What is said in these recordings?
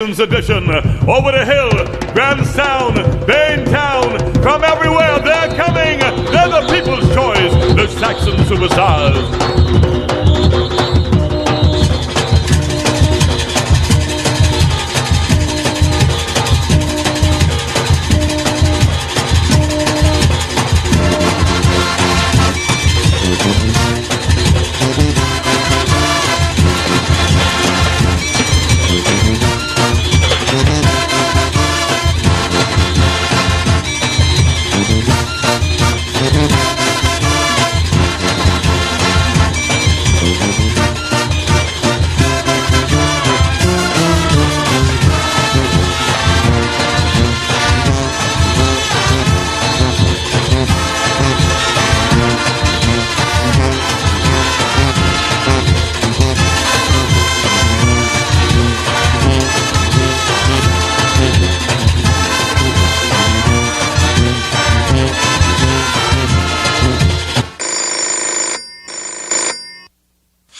Edition, over the hill, Grahamstown, Baintown, from everywhere they're coming. They're the people's choice, the Saxon Superstars.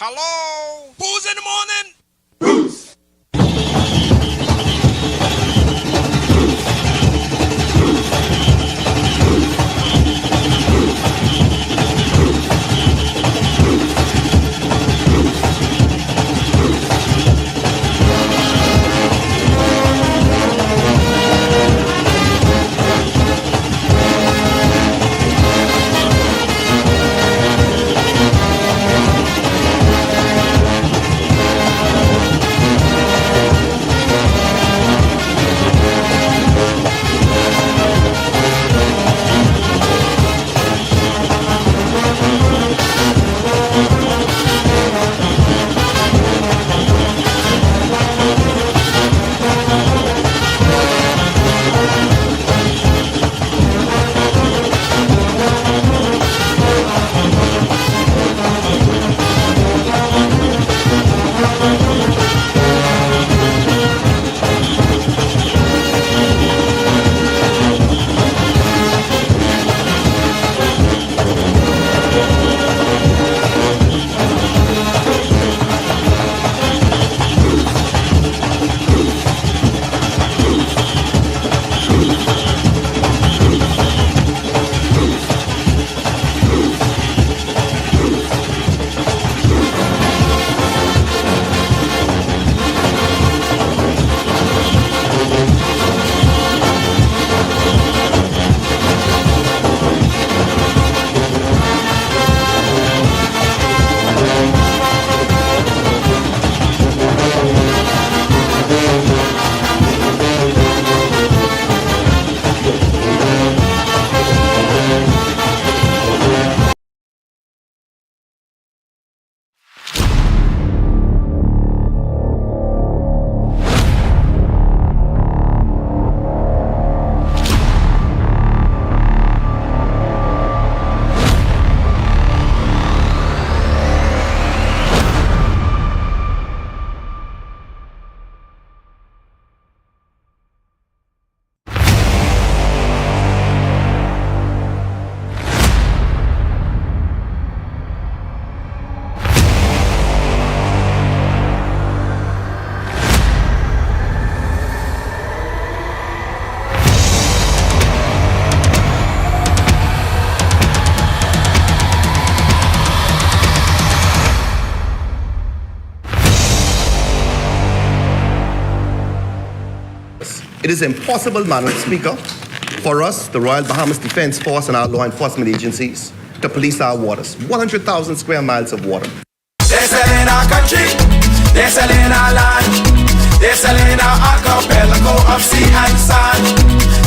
Hello? Who's in the morning? Boots! It is impossible, Madam Speaker, for us, the Royal Bahamas Defence Force and our law enforcement agencies, to police our waters. 100,000 square miles of water. They're selling our country, they're selling our land, they're selling our archipelago of sea and sand.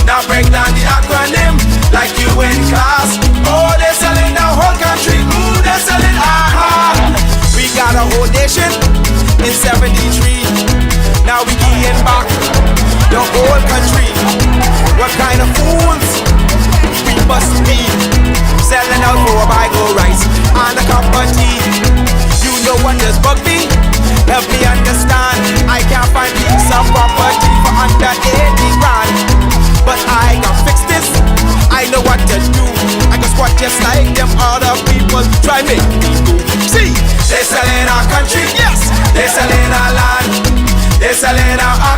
Now break down the acronym like you in class. Oh, they're selling the whole country, ooh, they're selling our heart. We got a whole nation in 73. Now we getting back the whole country. What kind of fools we must be, selling out for a bag of rice and a cup of tea. You know what does bug me? Help me understand. I can't find piece of property for under 80 grand, but I can fix this. I know what to do. I can squat just like them other people try make me do. See, they're selling our country, yes. They're selling our land. They're selling our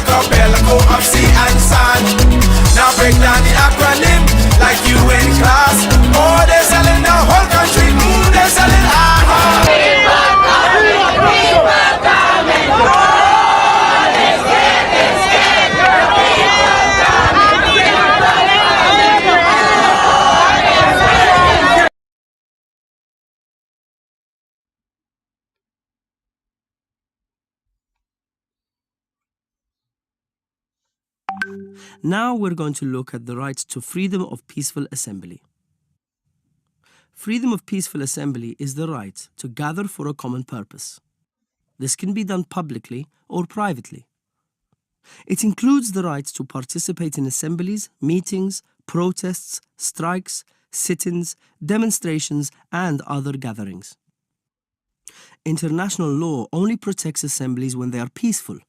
Now we're going to look at the right to freedom of peaceful assembly. Freedom of peaceful assembly is the right to gather for a common purpose. This can be done publicly or privately. It includes the right to participate in assemblies, meetings, protests, strikes, sit-ins, demonstrations, and other gatherings. International law only protects assemblies when they are peaceful.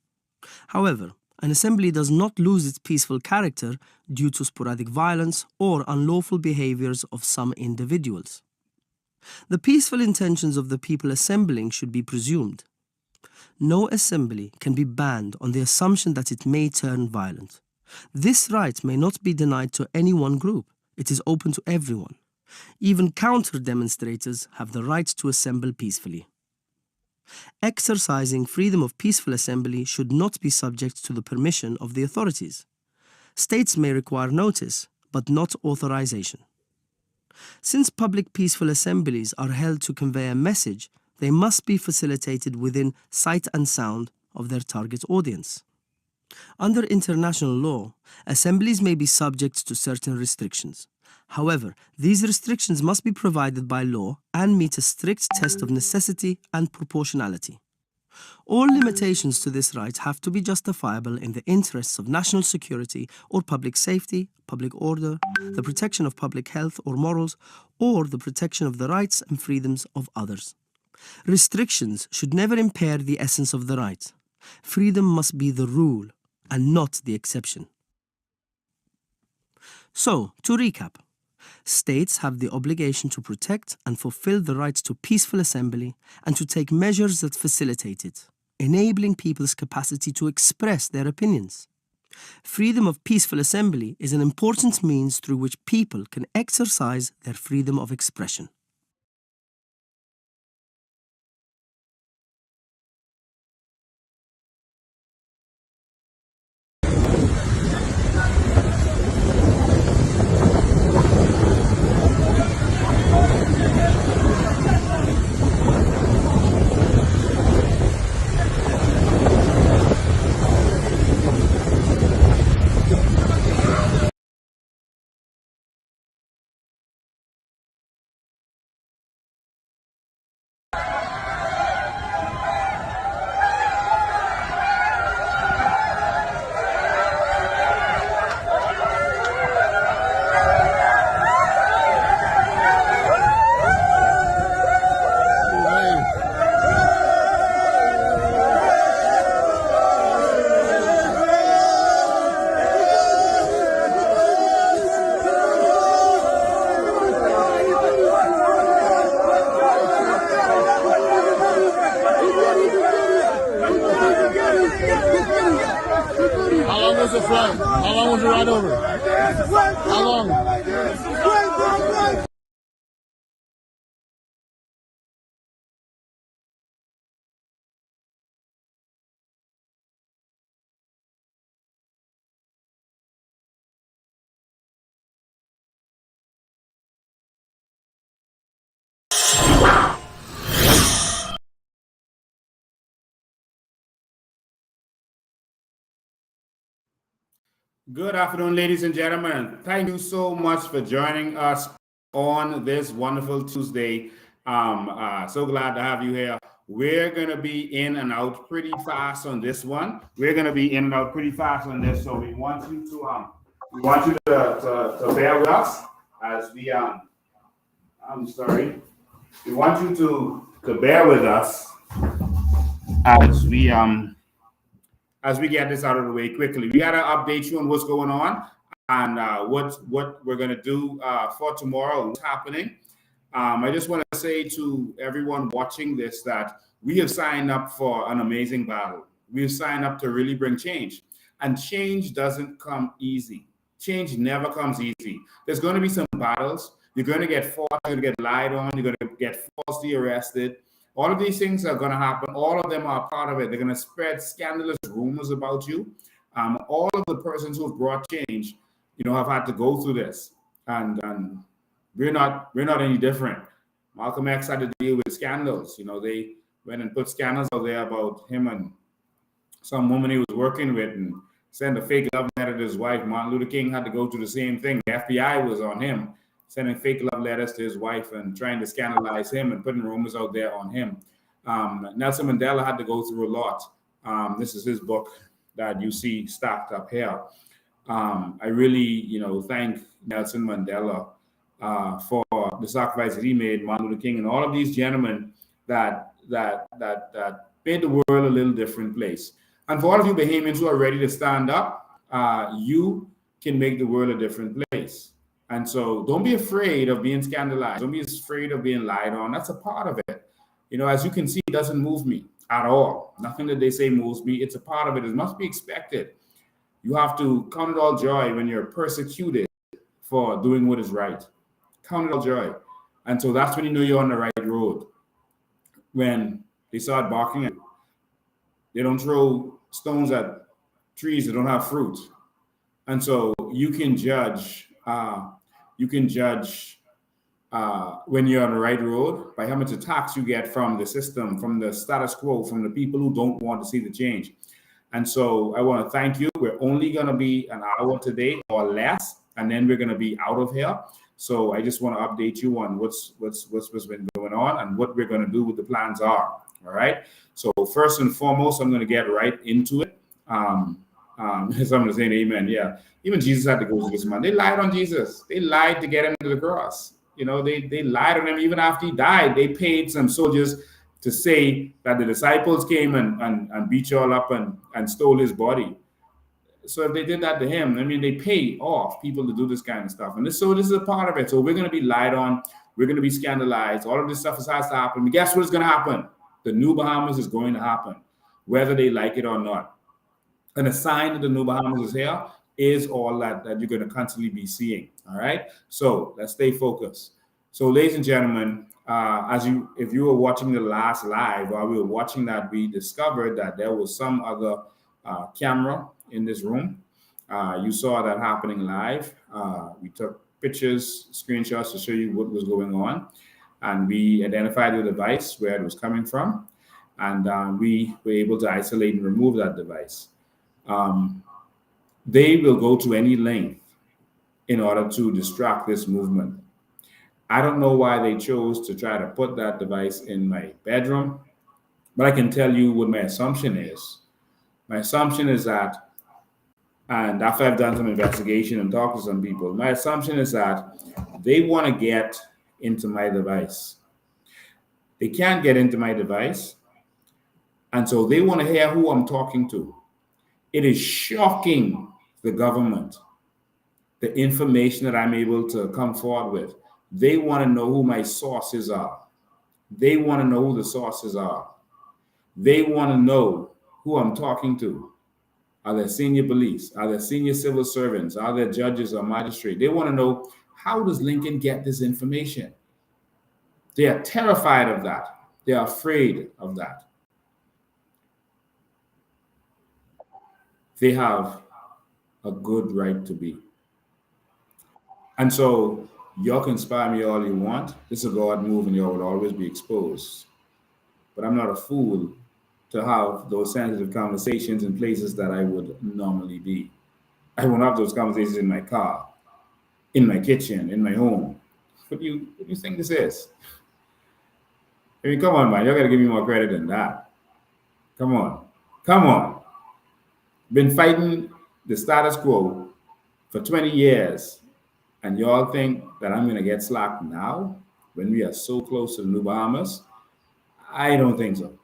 However, an assembly does not lose its peaceful character due to sporadic violence or unlawful behaviors of some individuals. The peaceful intentions of the people assembling should be presumed. No assembly can be banned on the assumption that it may turn violent. This right may not be denied to any one group. It is open to everyone. Even counter-demonstrators have the right to assemble peacefully. Exercising freedom of peaceful assembly should not be subject to the permission of the authorities. States may require notice, but not authorization. Since public peaceful assemblies are held to convey a message, they must be facilitated within sight and sound of their target audience. Under international law, assemblies may be subject to certain restrictions. However, these restrictions must be provided by law and meet a strict test of necessity and proportionality. All limitations to this right have to be justifiable in the interests of national security or public safety, public order, the protection of public health or morals, or the protection of the rights and freedoms of others. Restrictions should never impair the essence of the right. Freedom must be the rule and not the exception. So, to recap, states have the obligation to protect and fulfill the right to peaceful assembly and to take measures that facilitate it, enabling people's capacity to express their opinions. Freedom of peaceful assembly is an important means through which people can exercise their freedom of expression. How long was the flight? How long was the ride over? How long? Good afternoon, ladies and gentlemen. Thank you so much for joining us on this wonderful Tuesday. So glad to have you here. We're going to be in and out pretty fast on this one. We're going to be in and out pretty fast on this, so we want you to bear with us as we we want you to bear with us as we get this out of the way quickly. We got to update you on what's going on and what we're going to do for tomorrow, what's happening. I just want to say to everyone watching this that we have signed up for an amazing battle. We've signed up to really bring change. And change doesn't come easy. Change never comes easy. There's going to be some battles. You're going to get fought, you're going to get lied on, you're going to get falsely arrested. All of these things are going to happen. All of them are part of it. They're going to spread scandalous rumors about you. All of the persons who have brought change, have had to go through this, and we're not any different. Malcolm X had to deal with scandals. They went and put scandals out there about him and some woman he was working with, and send a fake love letter to his wife. Martin Luther King had to go through the same thing. The FBI was on him, sending fake love letters to his wife and trying to scandalize him and putting rumors out there on him. Nelson Mandela had to go through a lot. This is his book that you see stacked up here. I really, thank Nelson Mandela for the sacrifice that he made, Martin Luther King, and all of these gentlemen that made the world a little different place. And for all of you Bahamians who are ready to stand up, you can make the world a different place. And so don't be afraid of being scandalized. Don't be afraid of being lied on. That's a part of it. As you can see, it doesn't move me at all. Nothing that they say moves me. It's a part of it. It must be expected. You have to count it all joy when you're persecuted for doing what is right. Count it all joy. And so that's when you know you're on the right road. When they start barking at you, they don't throw stones at trees that don't have fruit. And so you can judge when you're on the right road by how much attacks you get from the system, from the status quo, from the people who don't want to see the change. And so I want to thank you. We're only going to be an hour today or less, and then we're going to be out of here. So I just want to update you on what's been going on and what we're going to do, what the plans are. All right. So first and foremost, I'm going to get right into it. Someone is saying amen. Yeah. Even Jesus had to go through this, man. They lied on Jesus. They lied to get him to the cross. They lied on him even after he died. They paid some soldiers to say that the disciples came and beat you all up and stole his body. So if they did that to him, they pay off people to do this kind of stuff. And this is a part of it. So we're going to be lied on. We're going to be scandalized. All of this stuff has to happen. And guess what is going to happen? The new Bahamas is going to happen, whether they like it or not. And a sign that the new Bahamas is here is all that you're going to constantly be seeing. All right. So let's stay focused. So, ladies and gentlemen, if you were watching the last live, while we were watching that, we discovered that there was some other camera in this room. You saw that happening live. We took pictures, screenshots to show you what was going on. And we identified the device, where it was coming from. And we were able to isolate and remove that device. They will go to any length in order to distract this movement. I don't know why they chose to try to put that device in my bedroom, but I can tell you what my assumption is. My assumption is that, and after I've done some investigation and talked to some people, my assumption is that they want to get into my device. They can't get into my device, and so they want to hear who I'm talking to. It is shocking the government, the information that I'm able to come forward with. They want to know who my sources are. They want to know who the sources are. They want to know who I'm talking to. Are there senior police? Are there senior civil servants? Are there judges or magistrates? They want to know, how does Lincoln get this information? They are terrified of that. They are afraid of that. They have a good right to be. And so y'all can spy me all you want. This is a God move and y'all will always be exposed. But I'm not a fool to have those sensitive conversations in places that I would normally be. I won't have those conversations in my car, in my kitchen, in my home. What do you think this is? Come on, man. Y'all got to give me more credit than that. Come on. Been fighting the status quo for 20 years. And y'all think that I'm going to get slack now when we are so close to the New Bahamas? I don't think so.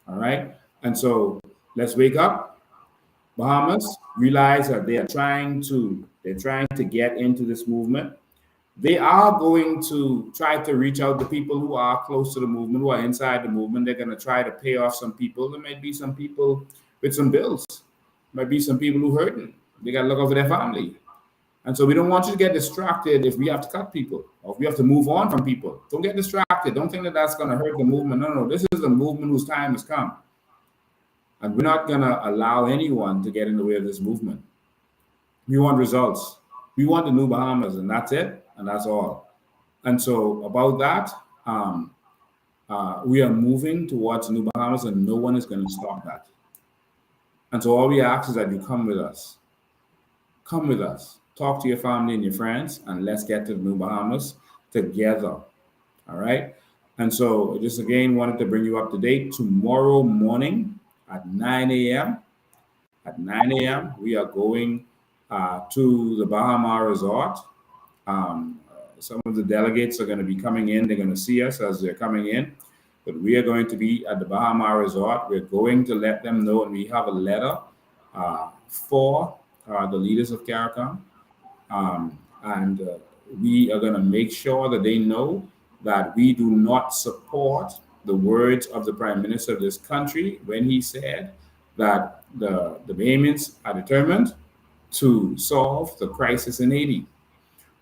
All right. And so let's wake up. Bahamas realize that they're trying to get into this movement. They are going to try to reach out to people who are close to the movement, who are inside the movement. They're going to try to pay off some people. There might be some people with some bills. There might be some people who are hurting. They got to look over their family. And so we don't want you to get distracted if we have to cut people or if we have to move on from people. Don't get distracted. Don't think that that's going to hurt the movement. No. This is a movement whose time has come. And we're not going to allow anyone to get in the way of this movement. We want results. We want the New Bahamas, and that's it, and that's all. And so about that, we are moving towards New Bahamas, and no one is going to stop that. And so all we ask is that you come with us. Come with us. Talk to your family and your friends, and let's get to the New Bahamas together. All right. And so just again wanted to bring you up to date. Tomorrow morning at 9 a.m. At 9 a.m. we are going to the Bahama Resort. Some of the delegates are going to be coming in. They're going to see us as they're coming in. But we are going to be at the Bahama Resort. We're going to let them know, and we have a letter for the leaders of CARICOM. And we are going to make sure that they know that we do not support the words of the Prime Minister of this country when he said that the Bahamians are determined to solve the crisis in Haiti.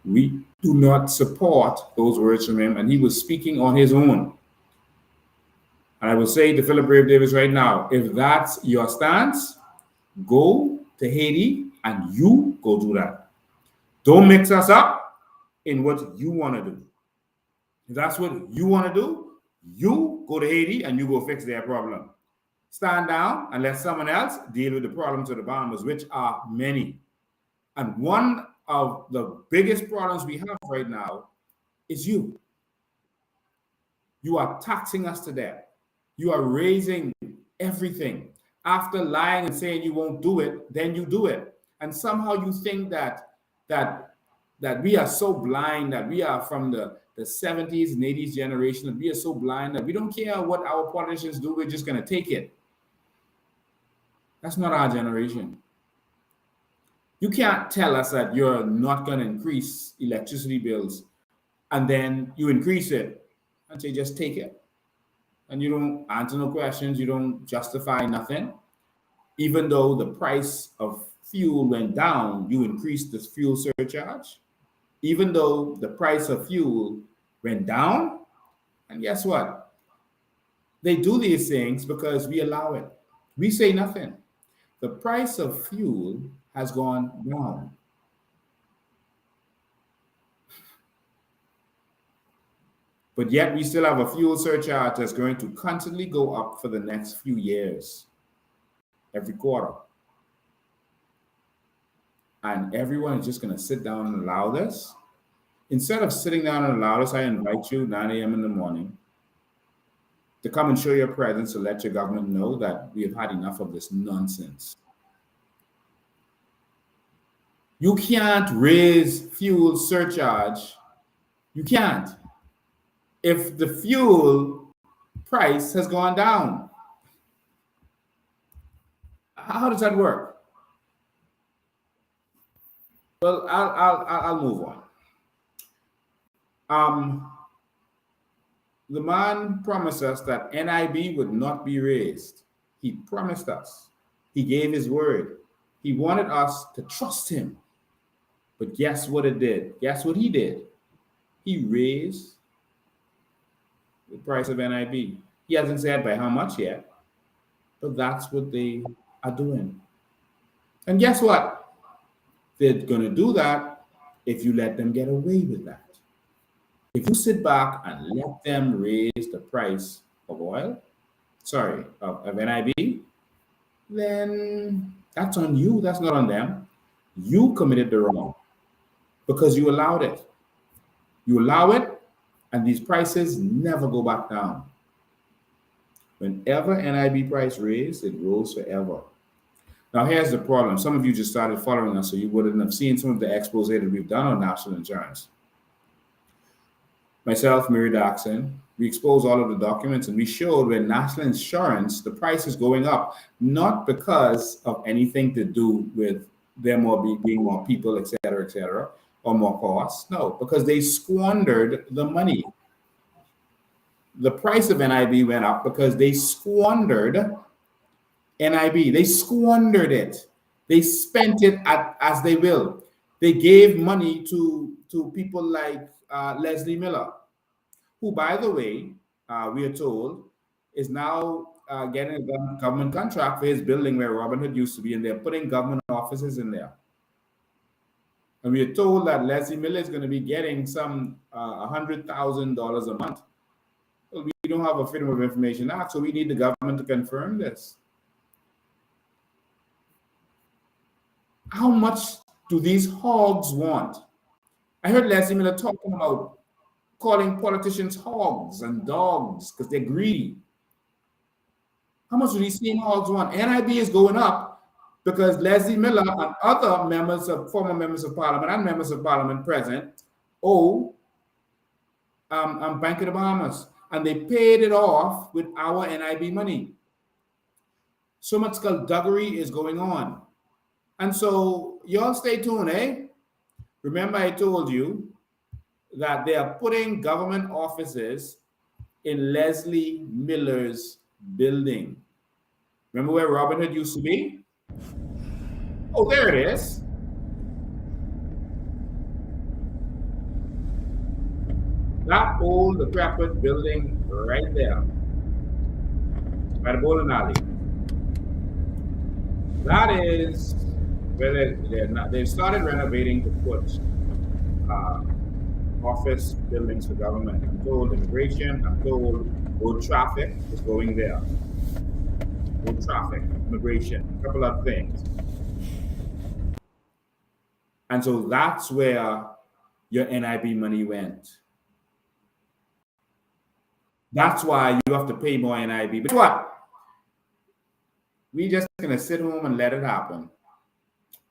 We do not support those words from him, and he was speaking on his own. And I will say to Philip Brave Davis right now, if that's your stance, go to Haiti and you go do that. Don't mix us up in what you want to do. If that's what you want to do, you go to Haiti and you go fix their problem. Stand down and let someone else deal with the problems of the Bahamas, which are many. And one of the biggest problems we have right now is you. You are taxing us to death. You are raising everything. After lying and saying you won't do it, then you do it. And somehow you think that we are so blind, that we are from the 70s and 80s generation, that we are so blind that we don't care what our politicians do, we're just going to take it. That's not our generation. You can't tell us that you're not going to increase electricity bills and then you increase it and say just take it. And you don't answer no questions, you don't justify nothing. Even though the price of fuel went down, you increased the fuel surcharge. Even though the price of fuel went down, and guess what? They do these things because we allow it. We say nothing. The price of fuel has gone down. But yet we still have a fuel surcharge that's going to constantly go up for the next few years, every quarter. And everyone is just going to sit down and allow this. Instead of sitting down and allow this, I invite you 9 a.m. in the morning to come and show your presence to let your government know that we have had enough of this nonsense. You can't raise fuel surcharge. You can't. If the fuel price has gone down. How does that work? Well, I'll move on. The man promised us that NIB would not be raised. He promised us. He gave his word. He wanted us to trust him. But guess what it did? Guess what he did? He raised the price of NIB. He hasn't said by how much yet, but that's what they are doing. And guess what? They're going to do that if you let them get away with that. If you sit back and let them raise the price of of NIB, then that's on you. That's not on them. You committed the wrong because you allowed it. You allow it, and these prices never go back down. Whenever NIB price raised, it rose forever. Now, here's the problem. Some of you just started following us, so you wouldn't have seen some of the expose that we've done on national insurance. Myself, Mary Daxon, we exposed all of the documents, and we showed where national insurance, the price is going up, not because of anything to do with there being more people, et cetera, or more costs. No, because they squandered the money. The price of NIB went up because they squandered NIB. They squandered it. They spent it as they will. They gave money to people like Leslie Miller, who, by the way, we are told is now getting a government contract for his building where Robin Hood used to be, and they're putting government offices in there. And we are told that Leslie Miller is going to be getting some $100,000 a month. Well, we don't have a Freedom of Information Act, so we need the government to confirm this. How much do these hogs want? I heard Leslie Miller talking about calling politicians hogs and dogs because they're greedy. How much do these same hogs want? NIB is going up because Leslie Miller and other members of former members of parliament and members of parliament present owe Bank of the Bahamas, and they paid it off with our NIB money. So much skullduggery is going on. And so y'all stay tuned, eh? Remember I told you that they are putting government offices in Leslie Miller's building. Remember where Robin Hood used to be? Oh, there it is. That old decrepit building right there by the bowling alley. That is where they've started renovating to put office buildings for government. I'm told immigration, I'm told road traffic is going there. Road traffic, immigration, a couple of things. And so that's where your NIB money went. That's why you have to pay more NIB. But what? We just gonna sit home and let it happen.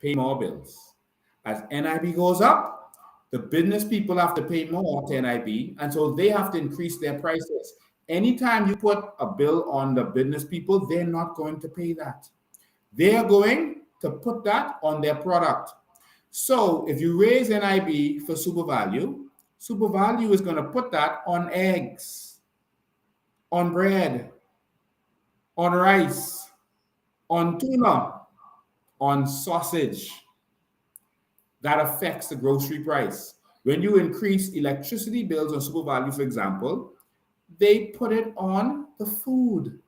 Pay more bills. As NIB goes up, the business people have to pay more to NIB, and so they have to increase their prices. Anytime you put a bill on the business people, they're not going to pay that. They're going to put that on their product. So if you raise NIB for super value is going to put that on eggs, on bread, on rice, on tuna, on sausage. That affects the grocery price. When you increase electricity bills on super value, for example, they put it on the food.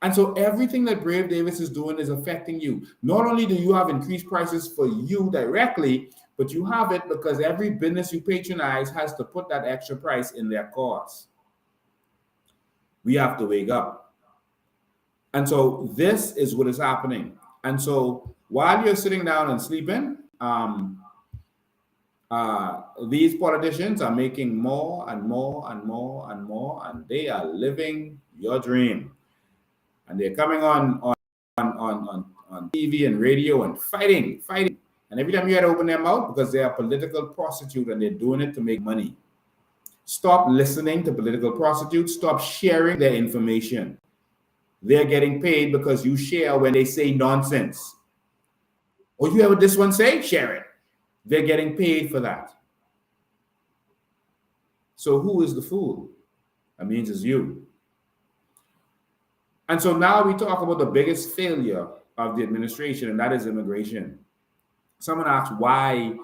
And so everything that Brave Davis is doing is affecting you. Not only do you have increased prices for you directly, but you have it because every business you patronize has to put that extra price in their cost. We have to wake up. And so this is what is happening. And so while you're sitting down and sleeping, these politicians are making more and more and more and more, and they are living your dream. And they're coming on TV and radio and fighting. And every time you had to open their mouth, because they are political prostitutes and they're doing it to make money. Stop listening to political prostitutes. Stop sharing their information. They're getting paid because you share when they say nonsense. Or you hear what this one say? Share it. They're getting paid for that. So who is the fool? That means it's you. And so now we talk about the biggest failure of the administration, and that is immigration. Someone asked, why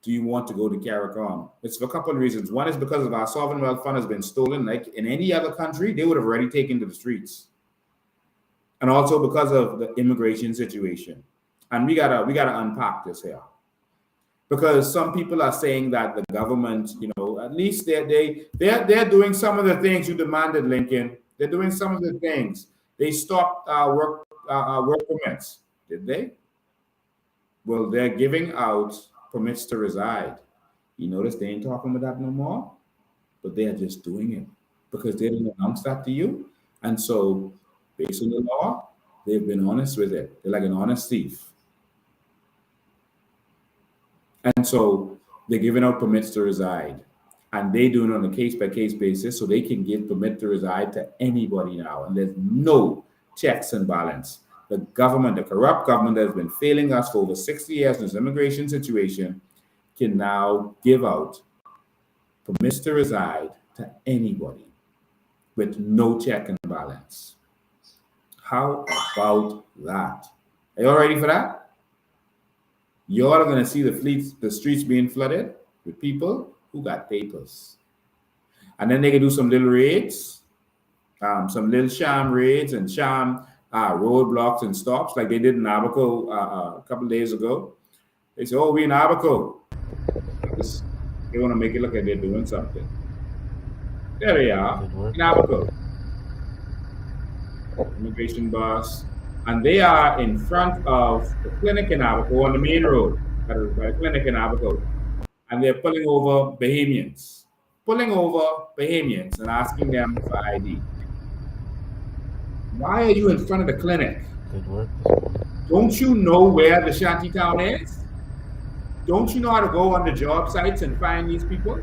do you want to go to CARICOM? It's for a couple of reasons. One is because of our sovereign wealth fund has been stolen. Like in any other country, they would have already taken to the streets. And also because of the immigration situation. And we gotta unpack this here. Because some people are saying that the government, at least they're doing some of the things you demanded, Lincoln. They're doing some of the things. They stopped work permits, did they? Well, they're giving out permits to reside. You notice they ain't talking about that no more, but they are just doing it because they didn't announce that to you. And so, based on the law, they've been honest with it. They're like an honest thief. And so they're giving out permits to reside, and they do it on a case-by-case basis, so they can give permit to reside to anybody now, and there's no checks and balance. The government, the corrupt government that has been failing us for over 60 years in this immigration situation, can now give out permits to reside to anybody with no check and balance. How about that? Are you all ready for that? You're all going to see the streets being flooded with people who got papers. And then they can do some little raids, some little sham raids and sham roadblocks and stops like they did in Abaco a couple of days ago. They say, oh, we're in Abaco. They want to make it look like they're doing something. There they are, in Abaco. Immigration boss, and they are in front of the clinic in Abaco on the main road, by the clinic in Abaco, and they're pulling over Bahamians and asking them for ID. Why are you in front of the clinic? Don't you know where the shanty town is? Don't you know how to go on the job sites and find these people?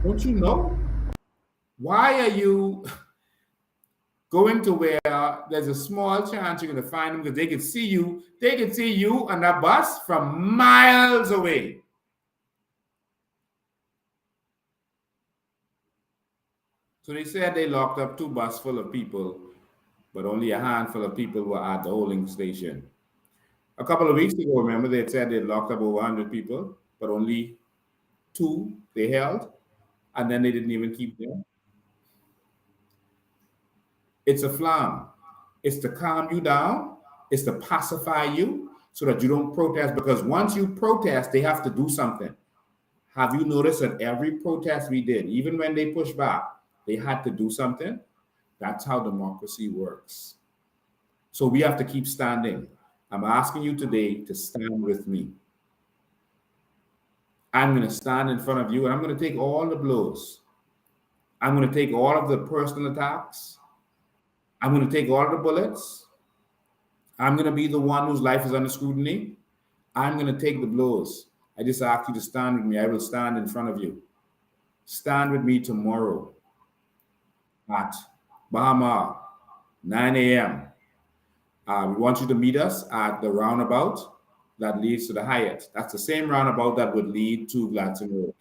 Don't you know? Why are you going to where there's a small chance you're going to find them because they can see you. They can see you on that bus from miles away. So they said they locked up 2 buses full of people, but only a handful of people were at the holding station. A couple of weeks ago, remember, they said they locked up over 100 people, but only 2 they held, and then they didn't even keep them. It's a flam. It's to calm you down. It's to pacify you so that you don't protest, because once you protest, they have to do something. Have you noticed that every protest we did, even when they pushed back, they had to do something? That's how democracy works. So we have to keep standing. I'm asking you today to stand with me. I'm going to stand in front of you, and I'm going to take all the blows. I'm going to take all of the personal attacks. I'm going to take all of the bullets. I'm going to be the one whose life is under scrutiny. I'm going to take the blows. I just ask you to stand with me. I will stand in front of you. Stand with me tomorrow at Bahama, 9 a.m. We want you to meet us at the roundabout that leads to the Hyatt. That's the same roundabout that would lead to Gladstone Road.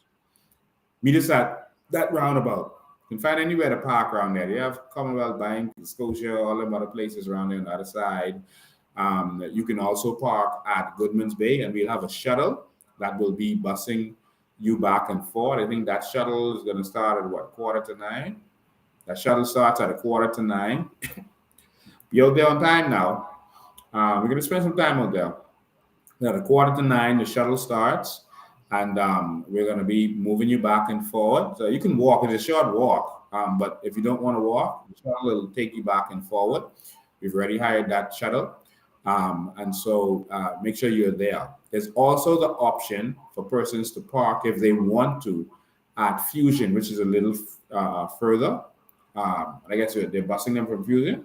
Meet us at that roundabout. You can find anywhere to park around there. You have Commonwealth Bank, Scotia, all them other places around there on the other side. You can also park at Goodman's Bay, and we'll have a shuttle that will be busing you back and forth. I think that shuttle is going to start at what, 8:45? That shuttle starts at 8:45. Be out there on time now. We're going to spend some time out there. At 8:45, the shuttle starts, and we're going to be moving you back and forward. So you can walk. It's a short walk, but if you don't want to walk, the shuttle will take you back and forward. We've already hired that shuttle, and so make sure you're there. There's also the option for persons to park if they want to at Fusion, which is a little further. I guess they're busing them from Fusion.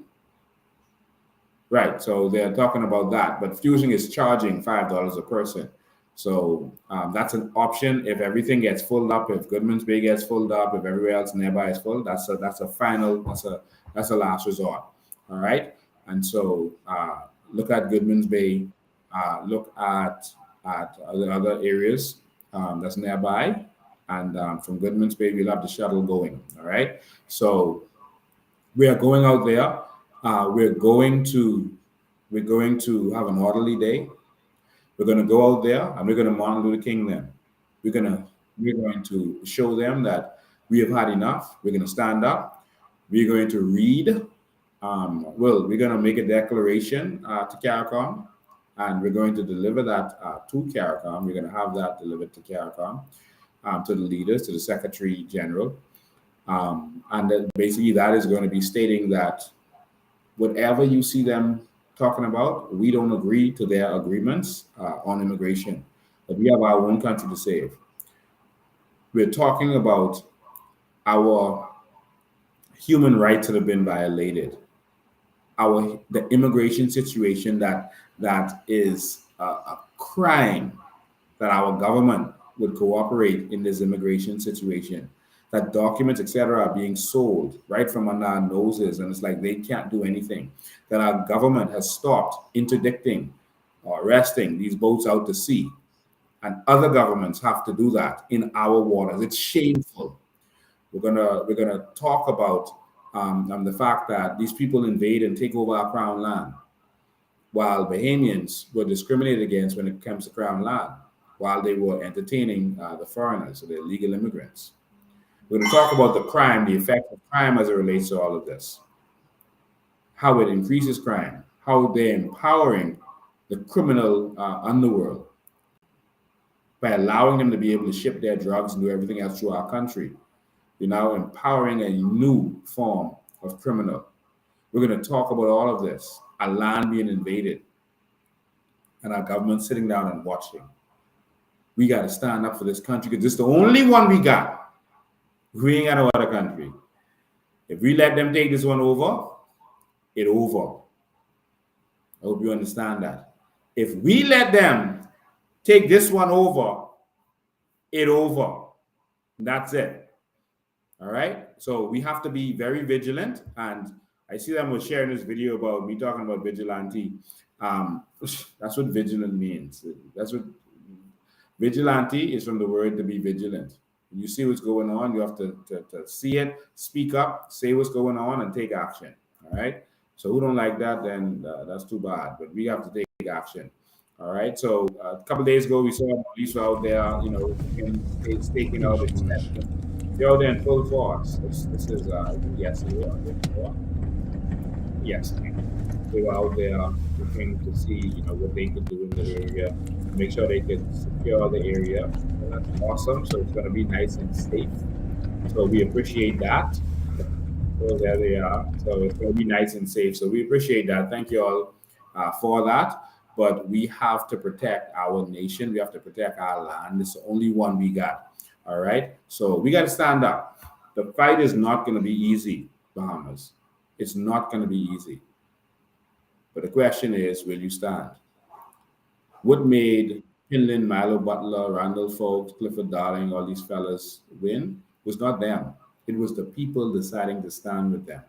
Right, so they're talking about that, but Fusion is charging $5 a person. So that's an option if everything gets filled up, if Goodman's Bay gets filled up, if everywhere else nearby is full. That's a last resort. All right, and so look at Goodman's Bay, look at other areas that's nearby, and from Goodman's Bay we'll have the shuttle going. All right, so we are going out there. We're going to have an orderly day. We're going to go out there and we're going to Martin Luther King them. We're going to show them that we have had enough. We're going to stand up. We're going to read. We're going to make a declaration to CARICOM, and we're going to deliver that to CARICOM. We're going to have that delivered to CARICOM, to the leaders, to the Secretary General, and then basically that is going to be stating that whatever you see them talking about, we don't agree to their agreements on immigration, but we have our own country to save. We're talking about our human rights that have been violated, the immigration situation that is a crime, that our government would cooperate in this immigration situation, that documents, etc., are being sold right from under our noses, and it's like they can't do anything, that our government has stopped interdicting or arresting these boats out to sea, and other governments have to do that in our waters. It's shameful. We're gonna talk about the fact that these people invade and take over our crown land, while Bahamians were discriminated against when it comes to crown land, while they were entertaining the foreigners, so the illegal immigrants. We're going to talk about the crime, the effect of crime as it relates to all of this, how it increases crime, how they're empowering the criminal underworld by allowing them to be able to ship their drugs and do everything else through our country. We're now empowering a new form of criminal. We're going to talk about all of this. Our land being invaded and our government sitting down and watching. We got to stand up for this country because this is the only one we got. We ain't got no other country. If we let them take this one over, it over. I hope you understand that. If we let them take this one over, it over. That's it. All right. So we have to be very vigilant. And I see them was sharing this video about me talking about vigilante. That's what vigilant means. That's what vigilante is, from the word to be vigilant. When you see what's going on, you have to see it, speak up, say what's going on, and take action. All right. So who don't like that, then that's too bad. But we have to take action. All right. So a couple of days ago, we saw police out there, staking out extension. They're out there in full force. This is yesterday or before. Yes, they were out there looking to see, what they could do in the area, make sure they could secure the area. And that's awesome. So it's going to be nice and safe. So we appreciate that. So there they are. So it's going to be nice and safe. So we appreciate that. Thank you all for that. But we have to protect our nation. We have to protect our land. It's the only one we got. All right. So we got to stand up. The fight is not going to be easy, Bahamas. It's not going to be easy. But the question is, will you stand? What made Pinlin, Milo Butler, Randall Folks, Clifford Darling, all these fellas win was not them. It was the people deciding to stand with them.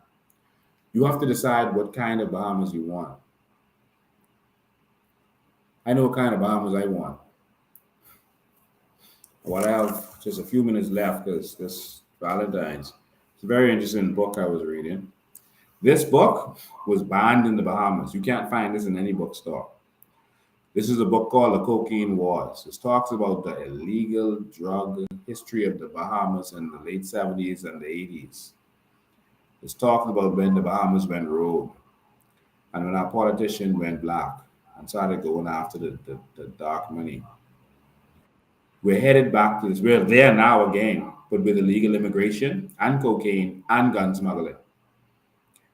You have to decide what kind of Bahamas you want. I know what kind of Bahamas I want. Well, I have just a few minutes left because this Valentine's. It's a very interesting book I was reading. This book was banned in the Bahamas. You can't find this in any bookstore. This is a book called The Cocaine Wars. It talks about the illegal drug history of the Bahamas in the late 70s and the 80s. It's talking about when the Bahamas went rogue and when our politicians went black and started going after the dark money. We're headed back to this. We're there now again, but with illegal immigration and cocaine and gun smuggling.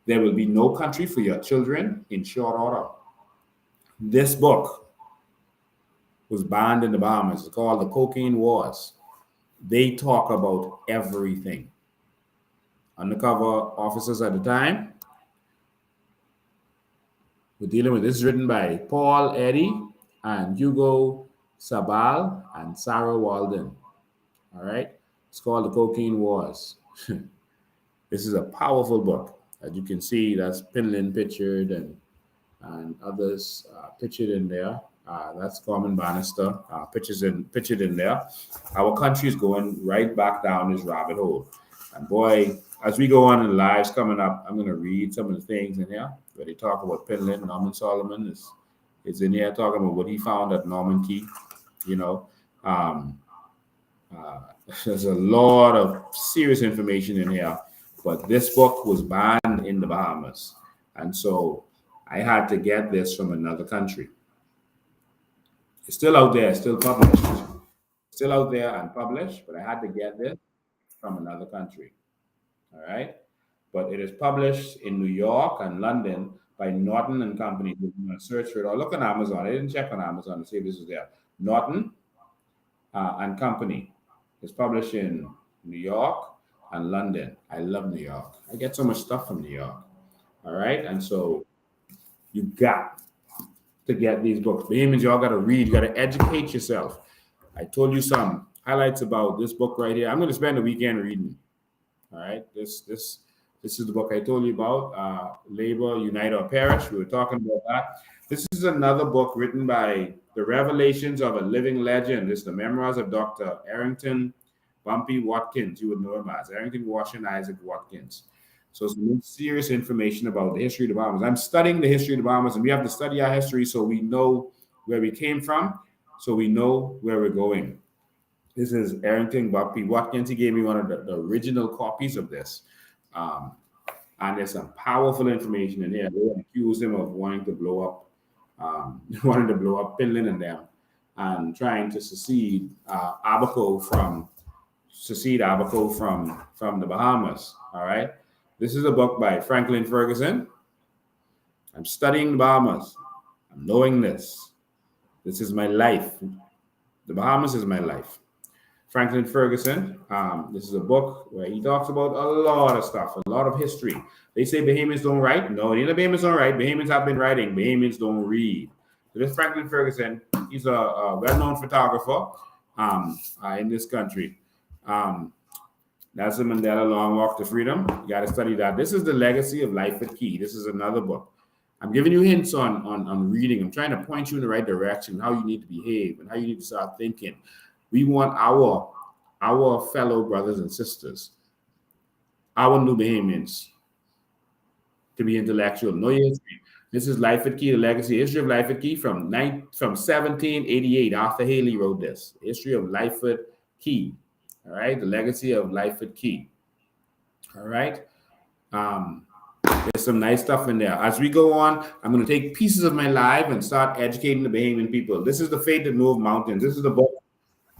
There will be no country for your children in short order. This book was banned in the Bahamas. It's called The Cocaine Wars. They talk about everything. Undercover officers at the time were dealing with this. Is written by Paul Eddy and Hugo Sabal and Sarah Walden. All right. It's called The Cocaine Wars. This is a powerful book. As you can see, that's Pinlin pictured and others pictured in there. That's Carmen Bannister pictured in there. Our country is going right back down this rabbit hole. And boy, as we go on in lives coming up, I'm going to read some of the things in here where they talk about Pinlin. Norman Solomon is in here talking about what he found at Norman Key. There's a lot of serious information in here. But this book was banned in the Bahamas. And so I had to get this from another country. It's still out there, still published. Still out there and published, but I had to get this from another country. All right? But it is published in New York and London by Norton and Company. You can search for it or look on Amazon. I didn't check on Amazon to see if this is there. Norton and Company. It's published in New York and London. I love New York. I get so much stuff from New York. All right. And so you got to get these books. Bahamians, y'all got to read. You got to educate yourself. I told you some highlights about this book right here. I'm going to spend the weekend reading. All right. This is the book I told you about. Labor, Unite or Perish. We were talking about that. This is another book written by The Revelations of a Living Legend. This is the memoirs of Dr. Arrington Bumpy Watkins. You would know him as Arrington Washington Isaac Watkins. So some serious information about the history of the Bahamas. I'm studying the history of the Bahamas, and we have to study our history so we know where we came from, so we know where we're going. This is Arrington Bumpy Watkins. He gave me one of the original copies of this. And there's some powerful information in here. They accused him of wanting to blow up Pinlin and them, and trying to secede Abaco from the Bahamas. All right. This is a book by Franklin Ferguson. I'm studying the Bahamas. I'm knowing this. This is my life. The Bahamas is my life. Franklin Ferguson. This is a book where he talks about a lot of stuff, a lot of history. They say Bahamians don't write. No, the Bahamians don't write. Bahamians have been writing. Bahamians don't read. So this Franklin Ferguson, he's a well-known photographer in this country. Nelson Mandela, Long Walk to Freedom. You got to study that. This is The Legacy of Life at Key. This is another book. I'm giving you hints on reading. I'm trying to point you in the right direction, how you need to behave and how you need to start thinking. We want our fellow brothers and sisters, our new Bahamians, to be intellectual. Know your history. This is Life at Key, The Legacy, History of Life at Key from 1788. Arthur Haley wrote this. History of Life at Key. All right, The Legacy of Life at Key. All right. There's some nice stuff in there. As we go on, I'm going to take pieces of my life and start educating the Bahamian people. This is The Faith That Moved Mountains. This is the book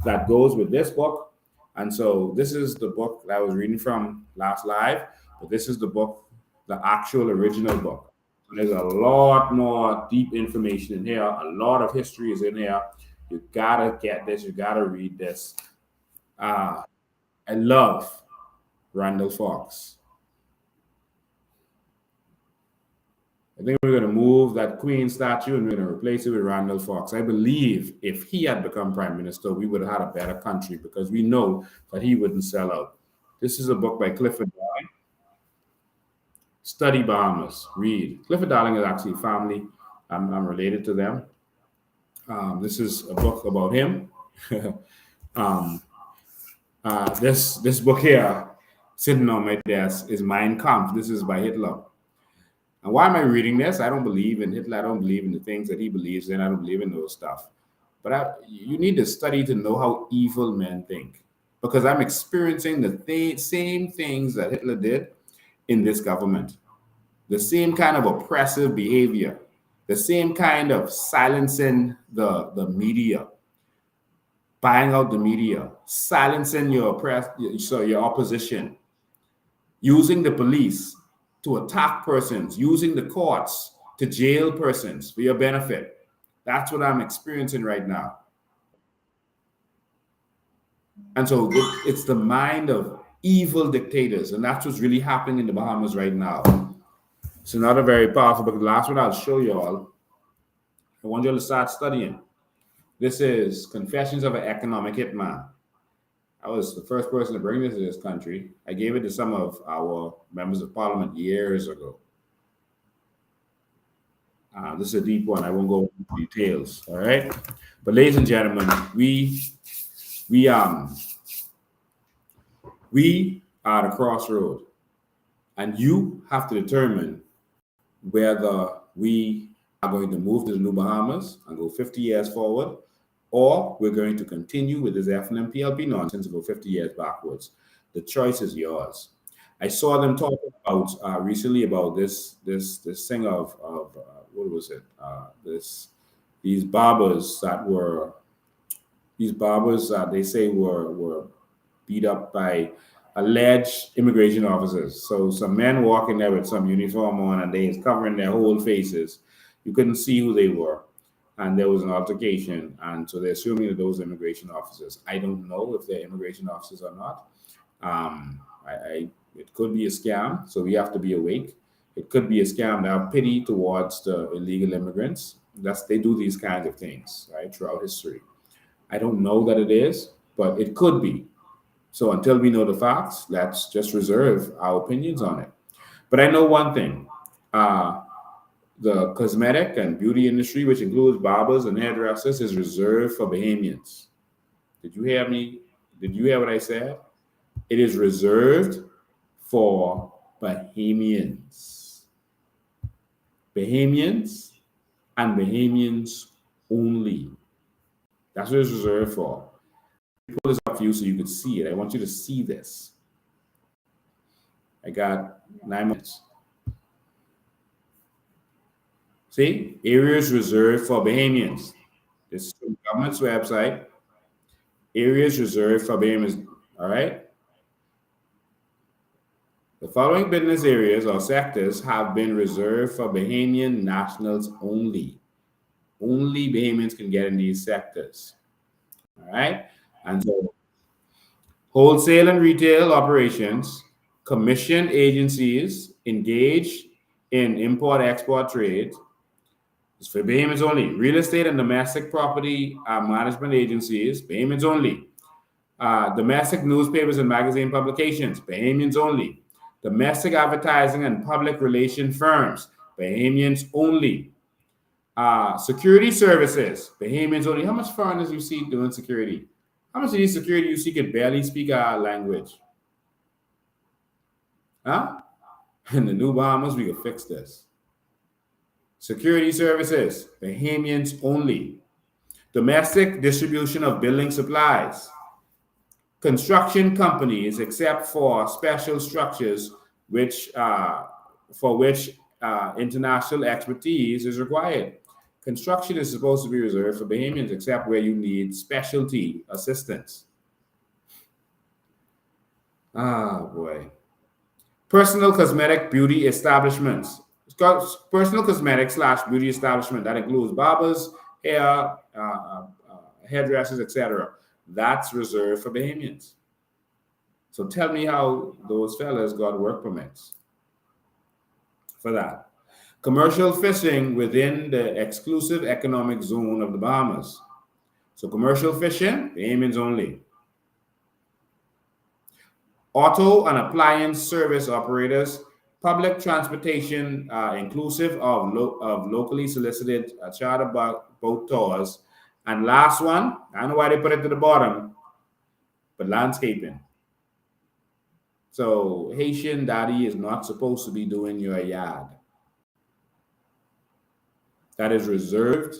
that goes with this book. And so this is the book that I was reading from last live, but this is the book, the actual original book. And there's a lot more deep information in here. A lot of history is in here. You gotta get this. You gotta read this. I love Randall Fox. I think we're going to move that Queen statue and we're going to replace it with Randall Fox. I believe if he had become prime minister, we would have had a better country because we know that he wouldn't sell out. This is a book by Clifford Darling. Study Bahamas. Read. Clifford Darling is actually family. I'm related to them. This is a book about him. This book here, sitting on my desk, is Mein Kampf. This is by Hitler. And why am I reading this? I don't believe in Hitler. I don't believe in the things that he believes in. I don't believe in those stuff. But you need to study to know how evil men think. Because I'm experiencing the same things that Hitler did in this government. The same kind of oppressive behavior. The same kind of silencing the media. Buying out the media. Silencing your opposition. Using the police to attack persons, using the courts to jail persons for your benefit. That's what I'm experiencing right now. And so it's the mind of evil dictators, and that's what's really happening in the Bahamas right now. It's another very powerful book. The last one I'll show you all. I want you all to start studying. This is Confessions of an Economic Hitman. I was the first person to bring this to this country. I gave it to some of our members of parliament years ago. This is a deep one. I won't go into details, all right? But ladies and gentlemen, we are at a crossroad, and you have to determine whether we are going to move to the New Bahamas and go 50 years forward, or we're going to continue with this FNMPLP nonsense and go 50 years backwards. The choice is yours. I saw them talk about recently about this thing of what was it? These barbers that they say were beat up by alleged immigration officers. So some men walking there with some uniform on and they is covering their whole faces. You couldn't see who they were. And there was an altercation, and so they're assuming that those immigration officers. I don't know if they're immigration officers or not. It could be a scam, so we have to be awake. It could be a scam to have pity towards the illegal immigrants. They do these kinds of things, right, throughout history. I don't know that it is, but it could be. So until we know the facts, let's just reserve our opinions on it. But I know one thing. The cosmetic and beauty industry, which includes barbers and hairdressers, is reserved for Bahamians. Did you hear me? Did you hear what I said? It is reserved for Bahamians. Bahamians and Bahamians only. That's what it's reserved for. I'll pull this up for you so you can see it. I want you to see this. I got 9 minutes. See, areas reserved for Bahamians. This is the government's website. Areas reserved for Bahamians. All right. The following business areas or sectors have been reserved for Bahamian nationals only. Only Bahamians can get in these sectors. All right. And so wholesale and retail operations, commission agencies engaged in import-export trade. It's for Bahamians only. Real estate and domestic property management agencies, Bahamians only. Domestic newspapers and magazine publications, Bahamians only. Domestic advertising and public relation firms, Bahamians only. Security services, Bahamians only. How much foreigners you see doing security? How much of these security you see could barely speak our language? Huh? In the new Bahamas, we could fix this. Security services, Bahamians only. Domestic distribution of building supplies. Construction companies, except for special structures for which international expertise is required. Construction is supposed to be reserved for Bahamians, except where you need specialty assistance. Ah, boy. Personal cosmetic beauty establishments. Personal cosmetics / beauty establishment. That includes barbers, hair, hairdressers, etc. That's reserved for Bahamians. So tell me how those fellas got work permits for that. Commercial fishing within the exclusive economic zone of the Bahamas. So commercial fishing, Bahamians only. Auto and appliance service operators, public transportation inclusive of locally solicited charter boat tours, and last one, I don't know why they put it to the bottom, but landscaping. So Haitian daddy is not supposed to be doing your yard. That is reserved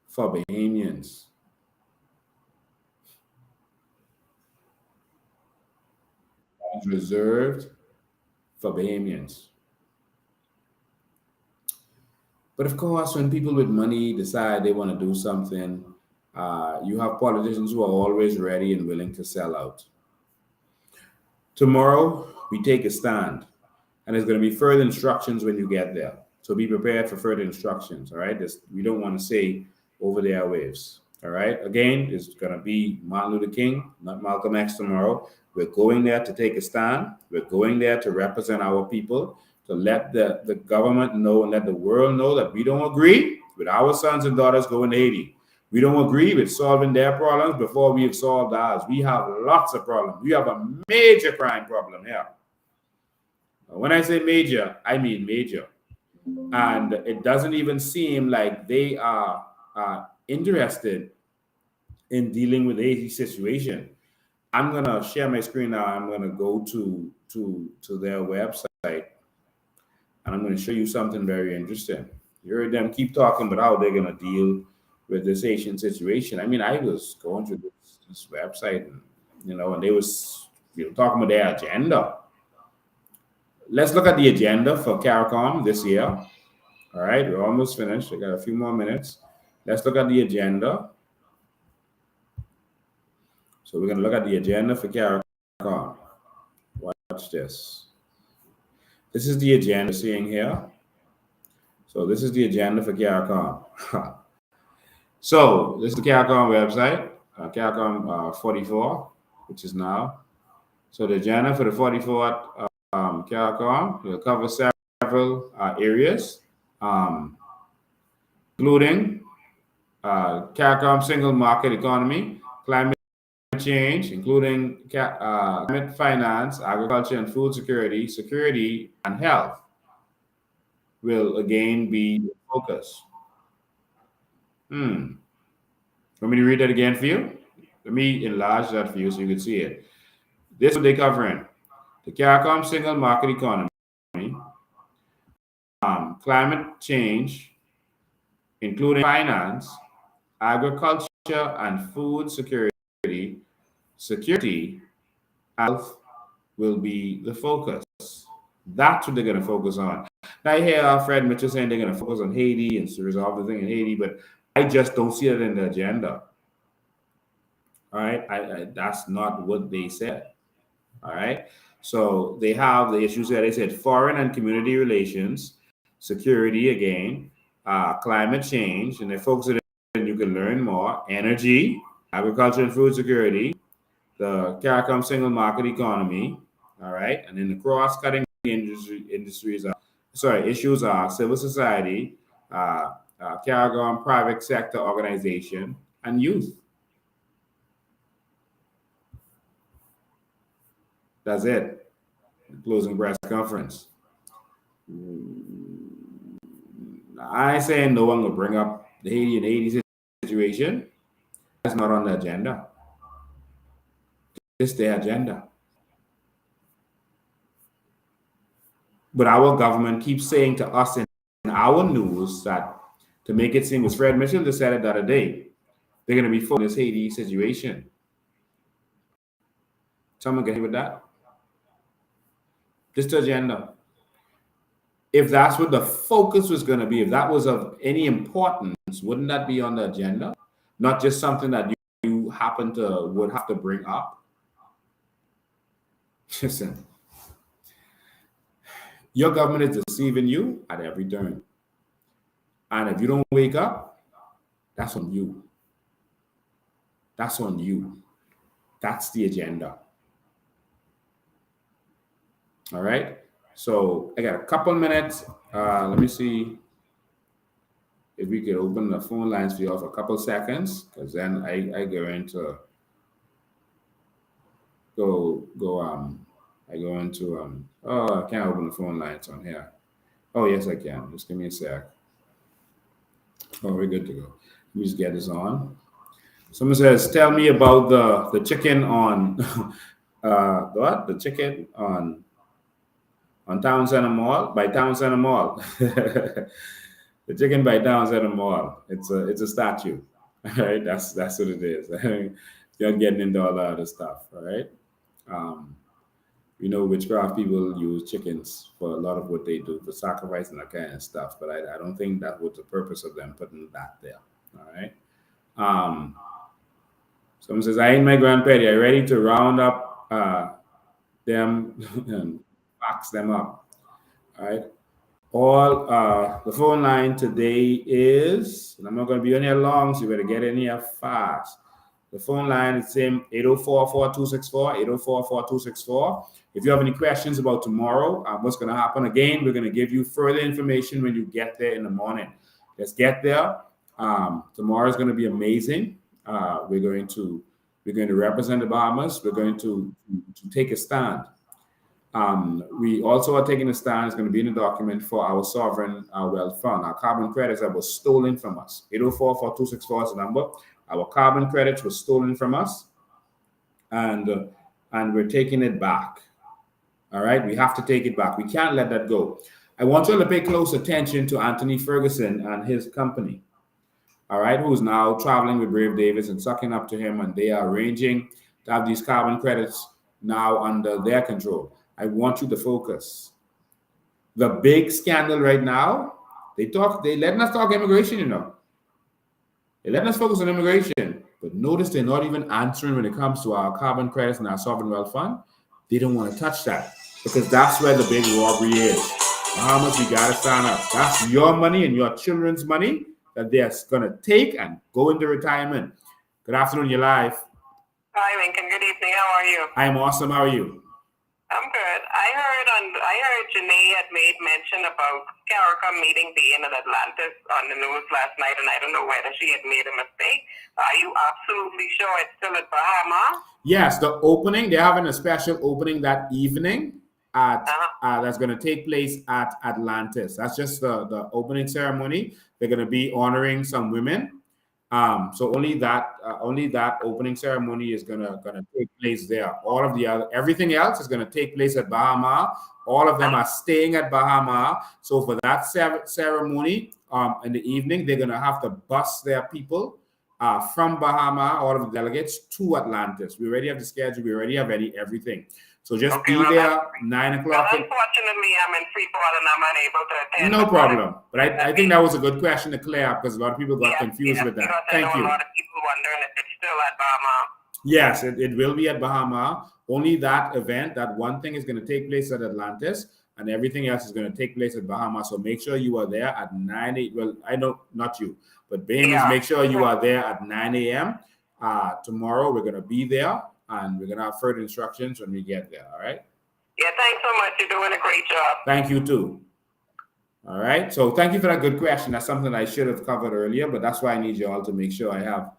for Bahamians. That is reserved for Bahamians. But of course, when people with money decide they want to do something, you have politicians who are always ready and willing to sell out. Tomorrow, we take a stand, and there's going to be further instructions when you get there. So be prepared for further instructions, all right? We don't want to say over the airwaves, all right? Again, it's going to be Martin Luther King, not Malcolm X tomorrow. We're going there to take a stand. We're going there to represent our people, to let the government know and let the world know that we don't agree with our sons and daughters going to Haiti. We don't agree with solving their problems before we have solved ours. We have lots of problems. We have a major crime problem here. When I say major, I mean major. And it doesn't even seem like they are interested in dealing with the Haiti situation. I'm going to share my screen now. I'm going to go to their website, and I'm going to show you something very interesting. You heard them keep talking about how they're going to deal with this Haitian situation. I mean, I was going through this website, and they was talking about their agenda. Let's look at the agenda for CARICOM this year. All right, we're almost finished. I got a few more minutes. Let's look at the agenda. So we're going to look at the agenda for CARICOM. Watch this. This is the agenda seeing here. So this is the agenda for CARICOM. So this is the CARICOM website, CARICOM 44, which is now. So the agenda for the 44th CARICOM will cover several areas, including CARICOM single market economy, climate change, including climate finance, agriculture and food security, security and health will again be the focus. Want me to read that again for you? Let me enlarge that for you so you can see it. This is what they're covering. The CARICOM single market economy, climate change, including finance, agriculture and food security, health will be the focus. That's what they're going to focus on. Now, I hear Fred Mitchell saying they're going to focus on Haiti and to resolve the thing in Haiti, but I just don't see it in the agenda. All right, that's not what they said. All right, So they have the issues that they said: foreign and community relations, security again, climate change, and they focus on it, and you can learn more: energy, agriculture and food security, the CARICOM single market economy. All right, and then the cross-cutting issues are civil society, CARICOM private sector organization, and youth. That's it. Closing press conference. I ain't saying no one will bring up the Haiti and Haiti situation. That's not on the agenda. It's their agenda. But our government keeps saying to us in our news that to make it seem, as Fred Mitchell just said it the other day, they're going to be focused on this Haiti situation. Someone get hit with that? Just the agenda. If that's what the focus was going to be, if that was of any importance, wouldn't that be on the agenda? Not just something that you would have to bring up? Listen, your government is deceiving you at every turn. And if you don't wake up, that's on you. That's on you. That's the agenda. All right. So I got a couple minutes. Let me see if we could open the phone lines for you for a couple seconds, because then I go into I can't open the phone lines on here. Oh yes, I can. Just give me a sec. Oh, we're good to go. Let me just get this on. Someone says, tell me about the chicken on what? The chicken on Town Center Mall, by Town Center Mall. The chicken by Town Center Mall. It's a statue. All right, that's what it is. You're getting into all that other stuff, all right? Witchcraft people use chickens for a lot of what they do, for sacrifice and that kind of stuff, but I don't think that was the purpose of them putting that there, all right? Someone says, I ain't my grandparent. Are you ready to round up them and box them up? All right. The phone line today is, and I'm not going to be on here long, so you better get in here fast. The phone line is same 804-4264, 804-4264. If you have any questions about tomorrow, what's going to happen, again, we're going to give you further information when you get there in the morning. Let's get there. Tomorrow is going to be amazing. We're going to represent the Bahamas. We're going to take a stand. We also are taking a stand. It's going to be in the document for our sovereign wealth fund, our carbon credits that was stolen from us. 804-4264 is the number. Our carbon credits were stolen from us, and we're taking it back. All right, we have to take it back. We can't let that go. I want you all to pay close attention to Anthony Ferguson and his company. All right, who's now traveling with Brave Davis and sucking up to him, and they are arranging to have these carbon credits now under their control. I want you to focus. The big scandal right now, they letting us talk immigration, They letting us focus on immigration, but notice they're not even answering when it comes to our carbon credits and our sovereign wealth fund. They don't want to touch that because that's where the big robbery is. How much you got to stand up? That's your money and your children's money that they're going to take and go into retirement. Good afternoon, you're live. Hi, Lincoln. Good evening. How are you? I'm awesome. How are you? I'm good. I heard Janae had made mention about CARICOM meeting being in Atlantis on the news last night, and I don't know whether she had made a mistake. Are you absolutely sure it's still at Bahamas? Yes, the opening, they're having a special opening that evening at that's going to take place at Atlantis. That's just the opening ceremony. They're going to be honoring some women. So only that opening ceremony is gonna take place there. All of everything else is gonna take place at Bahama. All of them are staying at Bahama. So for that ceremony in the evening, they're gonna have to bus their people from Bahama, all of the delegates, to Atlantis. We already have the schedule. We already have everything. So just be there 9 o'clock. Well, unfortunately, I'm in Freeport and I'm unable to attend. No problem. But I think that was a good question to clear up because a lot of people got confused with that. Because Thank I know you. a lot of people wondering if it's still at Bahama. Yes, it will be at Bahama. Only that event, that one thing is going to take place at Atlantis, and everything else is going to take place at Bahama. So make sure you are there at 9 a.m. Well, I know not you, but Bahamas, make sure you are there at 9 a.m. Tomorrow we're going to be there, and we're going to have further instructions when we get there. All right? Yeah, thanks so much. You're doing a great job. Thank you too. All right. So thank you for that good question. That's something I should have covered earlier, but that's why I need you all to make sure I have.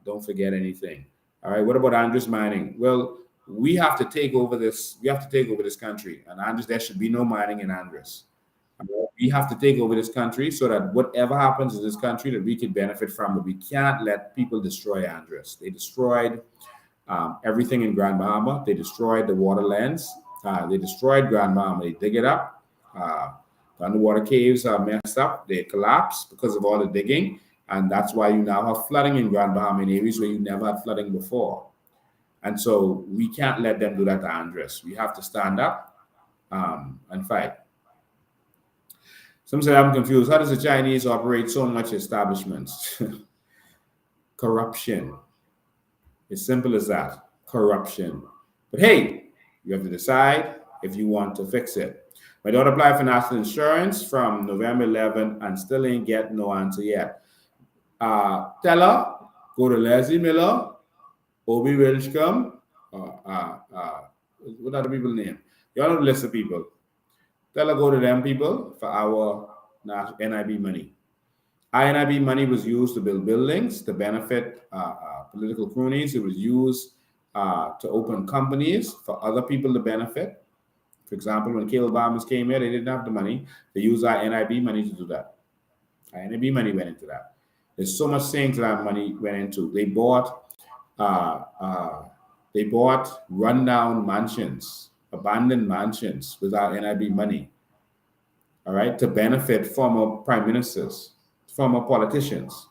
Don't forget anything. All right. What about Andres mining? Well, we have to take over this. We have to take over this country, and Andres, there should be no mining in Andres. We have to take over this country so that whatever happens in this country that we can benefit from, but we can't let people destroy Andres. They destroyed everything in Grand Bahama. They destroyed the waterlands. They destroyed Grand Bahama. They dig it up. The underwater caves are messed up. They collapse because of all the digging. And that's why you now have flooding in Grand Bahama in areas where you never had flooding before. And so we can't let them do that to Andres. We have to stand up and fight. Some say I'm confused. How does the Chinese operate so much establishments? Corruption. It's simple as that. Corruption. But hey, you have to decide if you want to fix it. My daughter applied for national insurance from November 11 and still ain't get no answer yet. Tell her, go to Leslie Miller, Obi Wilchcombe, what are the people's name? You all know the list of people. Tell her, go to them people for our NIB money. Our NIB money was used to build buildings, to benefit political cronies. It was used to open companies for other people to benefit. For example, when Caleb Obama came here, they didn't have the money. They used our NIB money to do that. Our NIB money went into that. There's so much things that our money went into. They bought rundown mansions, abandoned mansions with our NIB money. All right, to benefit former prime ministers, former politicians.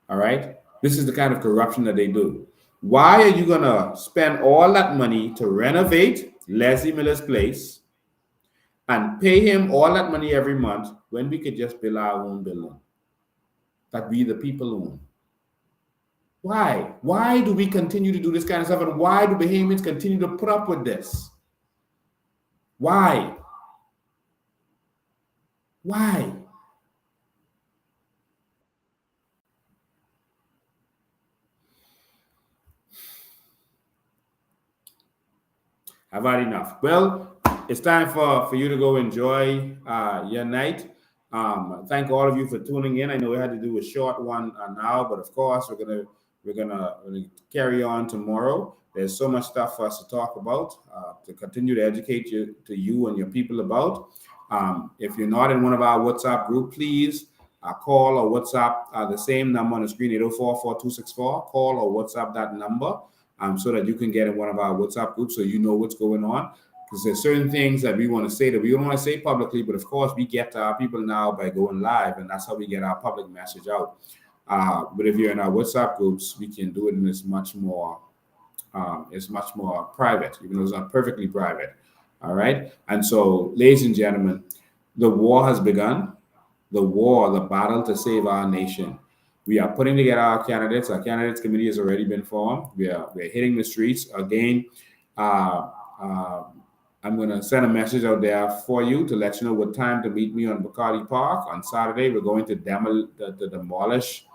All right, this is the kind of corruption that they do. Why are you going to spend all that money to renovate Leslie Miller's place and pay him all that money every month when we could just build our own building that we the people own? Why? Why do we continue to do this kind of stuff? And why do Bahamians continue to put up with this? Why? Why? I've had enough. Well, it's time for you to go enjoy your night. Thank all of you for tuning in. I know we had to do a short one now, but of course we're gonna carry on tomorrow. There's so much stuff for us to talk about, to continue to educate you and your people about. If you're not in one of our WhatsApp group, please call or WhatsApp the same number on the screen, 804-4264. Call or WhatsApp that number. So that you can get in one of our WhatsApp groups so you know what's going on. Because there's certain things that we want to say that we don't want to say publicly, but of course we get to our people now by going live, and that's how we get our public message out. But if you're in our WhatsApp groups, we can do it in it's much more private, even though it's not perfectly private. All right. And so, ladies and gentlemen, the war has begun. The battle to save our nation. We are putting together our candidates. Our candidates committee has already been formed. We're hitting the streets again. I'm going to send a message out there for you to let you know what time to meet me on Bacardi Park on Saturday. We're going to demolish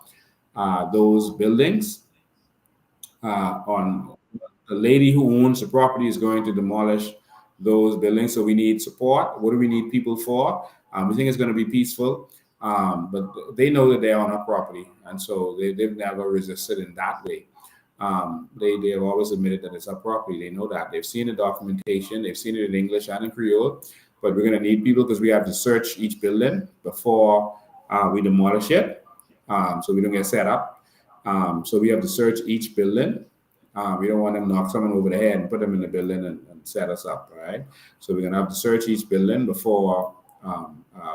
those buildings. On the lady who owns the property is going to demolish those buildings. So we need support. What do we need people for? We think it's going to be peaceful. But they know that they're on our property, and so they've never resisted in that way. They have always admitted that it's our property. They know that. They've seen the documentation. They've seen it in English and in Creole. But we're going to need people because we have to search each building before we demolish it, so we don't get set up. So we have to search each building. We don't want them to knock someone over the head and put them in the building and set us up, right? So we're going to have to search each building before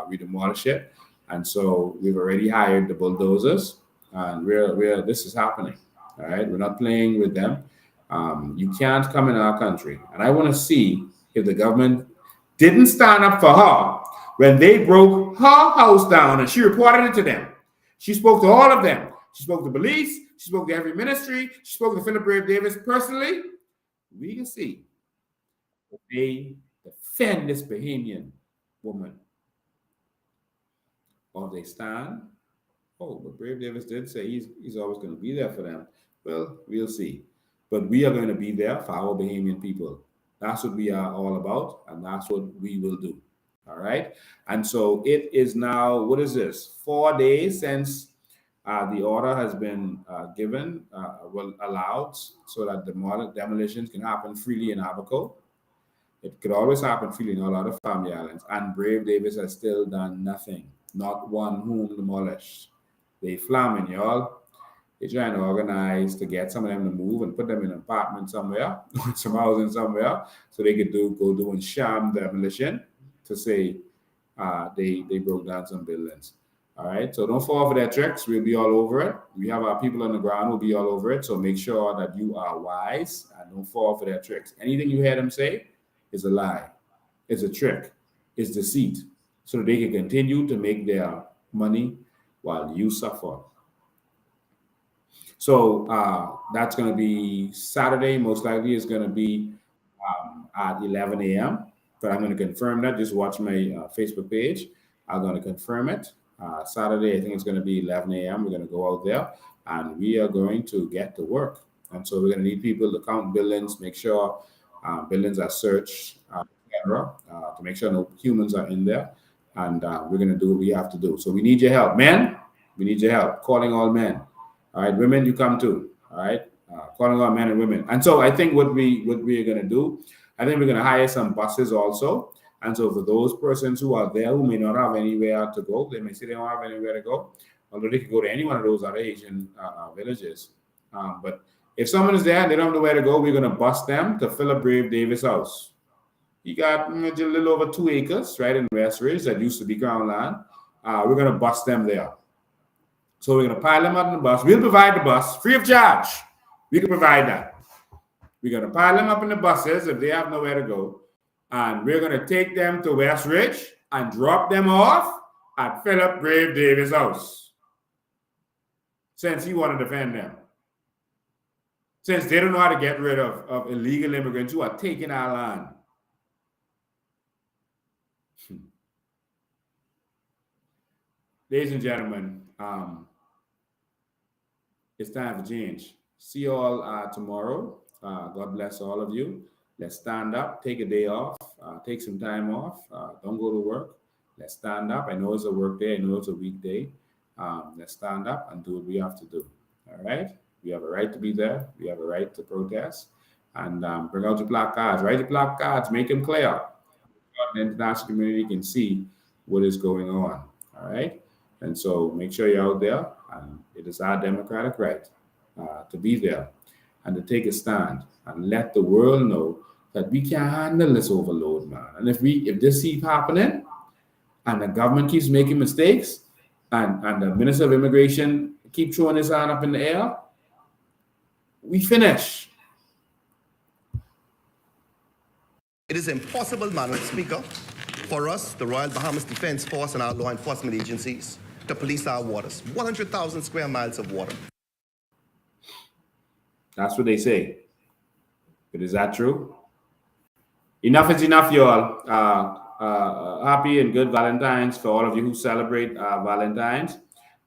we demolish it. And so we've already hired the bulldozers, and this is happening. All right, we're not playing with them. You can't come in our country, and I want to see if the government didn't stand up for her when they broke her house down, and she reported it to them. She spoke to all of them. She spoke to police. She spoke to every ministry. She spoke to Philip Brave Davis personally. We can see that they defend this Bahamian woman. Or they stand. Oh, but Brave Davis did say he's always going to be there for them. Well, we'll see. But we are going to be there for our Bahamian people. That's what we are all about, and that's what we will do. All right. And so it is now, what is this? 4 days since the order has been given, allowed, so that the demolitions can happen freely in Abaco. It could always happen freely in all other family islands. And Brave Davis has still done nothing. Not one home demolished. They flamming, y'all. They're trying to organize to get some of them to move and put them in an apartment somewhere, some housing somewhere, so they could go do a sham demolition to say they broke down some buildings. All right, so don't fall for their tricks. We'll be all over it. We have our people on the ground who'll be all over it. So make sure that you are wise and don't fall for their tricks. Anything you hear them say is a lie. It's a trick. It's deceit, so that they can continue to make their money while you suffer. So that's going to be Saturday. Most likely it's going to be at 11 a.m. But I'm going to confirm that. Just watch my Facebook page. I'm going to confirm it. Saturday, I think it's going to be 11 a.m. We're going to go out there and we are going to get to work. And so we're going to need people to count buildings, make sure buildings are searched, etc., to make sure no humans are in there. And we're going to do what we have to do. So we need your help. Men, we need your help. Calling all men. All right, women, you come too. All right, calling all men and women. And so I think what we are going to do, I think we're going to hire some buses also. And so for those persons who are there who may not have anywhere to go, they may say they don't have anywhere to go, although they could go to any one of those other Asian villages. But if someone is there and they don't know where to go, we're going to bus them to Philip Brave Davis' house. He got a little over 2 acres, right, in West Ridge that used to be Crown land. We're going to bus them there. So we're going to pile them up in the bus. We'll provide the bus free of charge. We can provide that. We're going to pile them up in the buses if they have nowhere to go. And we're going to take them to West Ridge and drop them off at Philip Brave Davis' house. Since he want to defend them. Since they don't know how to get rid of illegal immigrants who are taking our land. Ladies and gentlemen, it's time for change. See you all tomorrow. God bless all of you. Let's stand up, take a day off, take some time off. Don't go to work. Let's stand up. I know it's a work day. I know it's a weekday. Let's stand up and do what we have to do. All right? We have a right to be there. We have a right to protest. And bring out your placards. Write your placards. Make them clear. The international community can see what is going on. All right? And so make sure you're out there. And it is our democratic right to be there and to take a stand and let the world know that we can't handle this overload, man. And if this keeps happening and the government keeps making mistakes and the Minister of Immigration keep throwing his hand up in the air, we finish. It is impossible, Madam Speaker, for us, the Royal Bahamas Defense Force and our law enforcement agencies, to police our waters. 100,000 square miles of water. That's what they say. But is that true? Enough is enough, y'all. Happy and good Valentine's for all of you who celebrate Valentine's.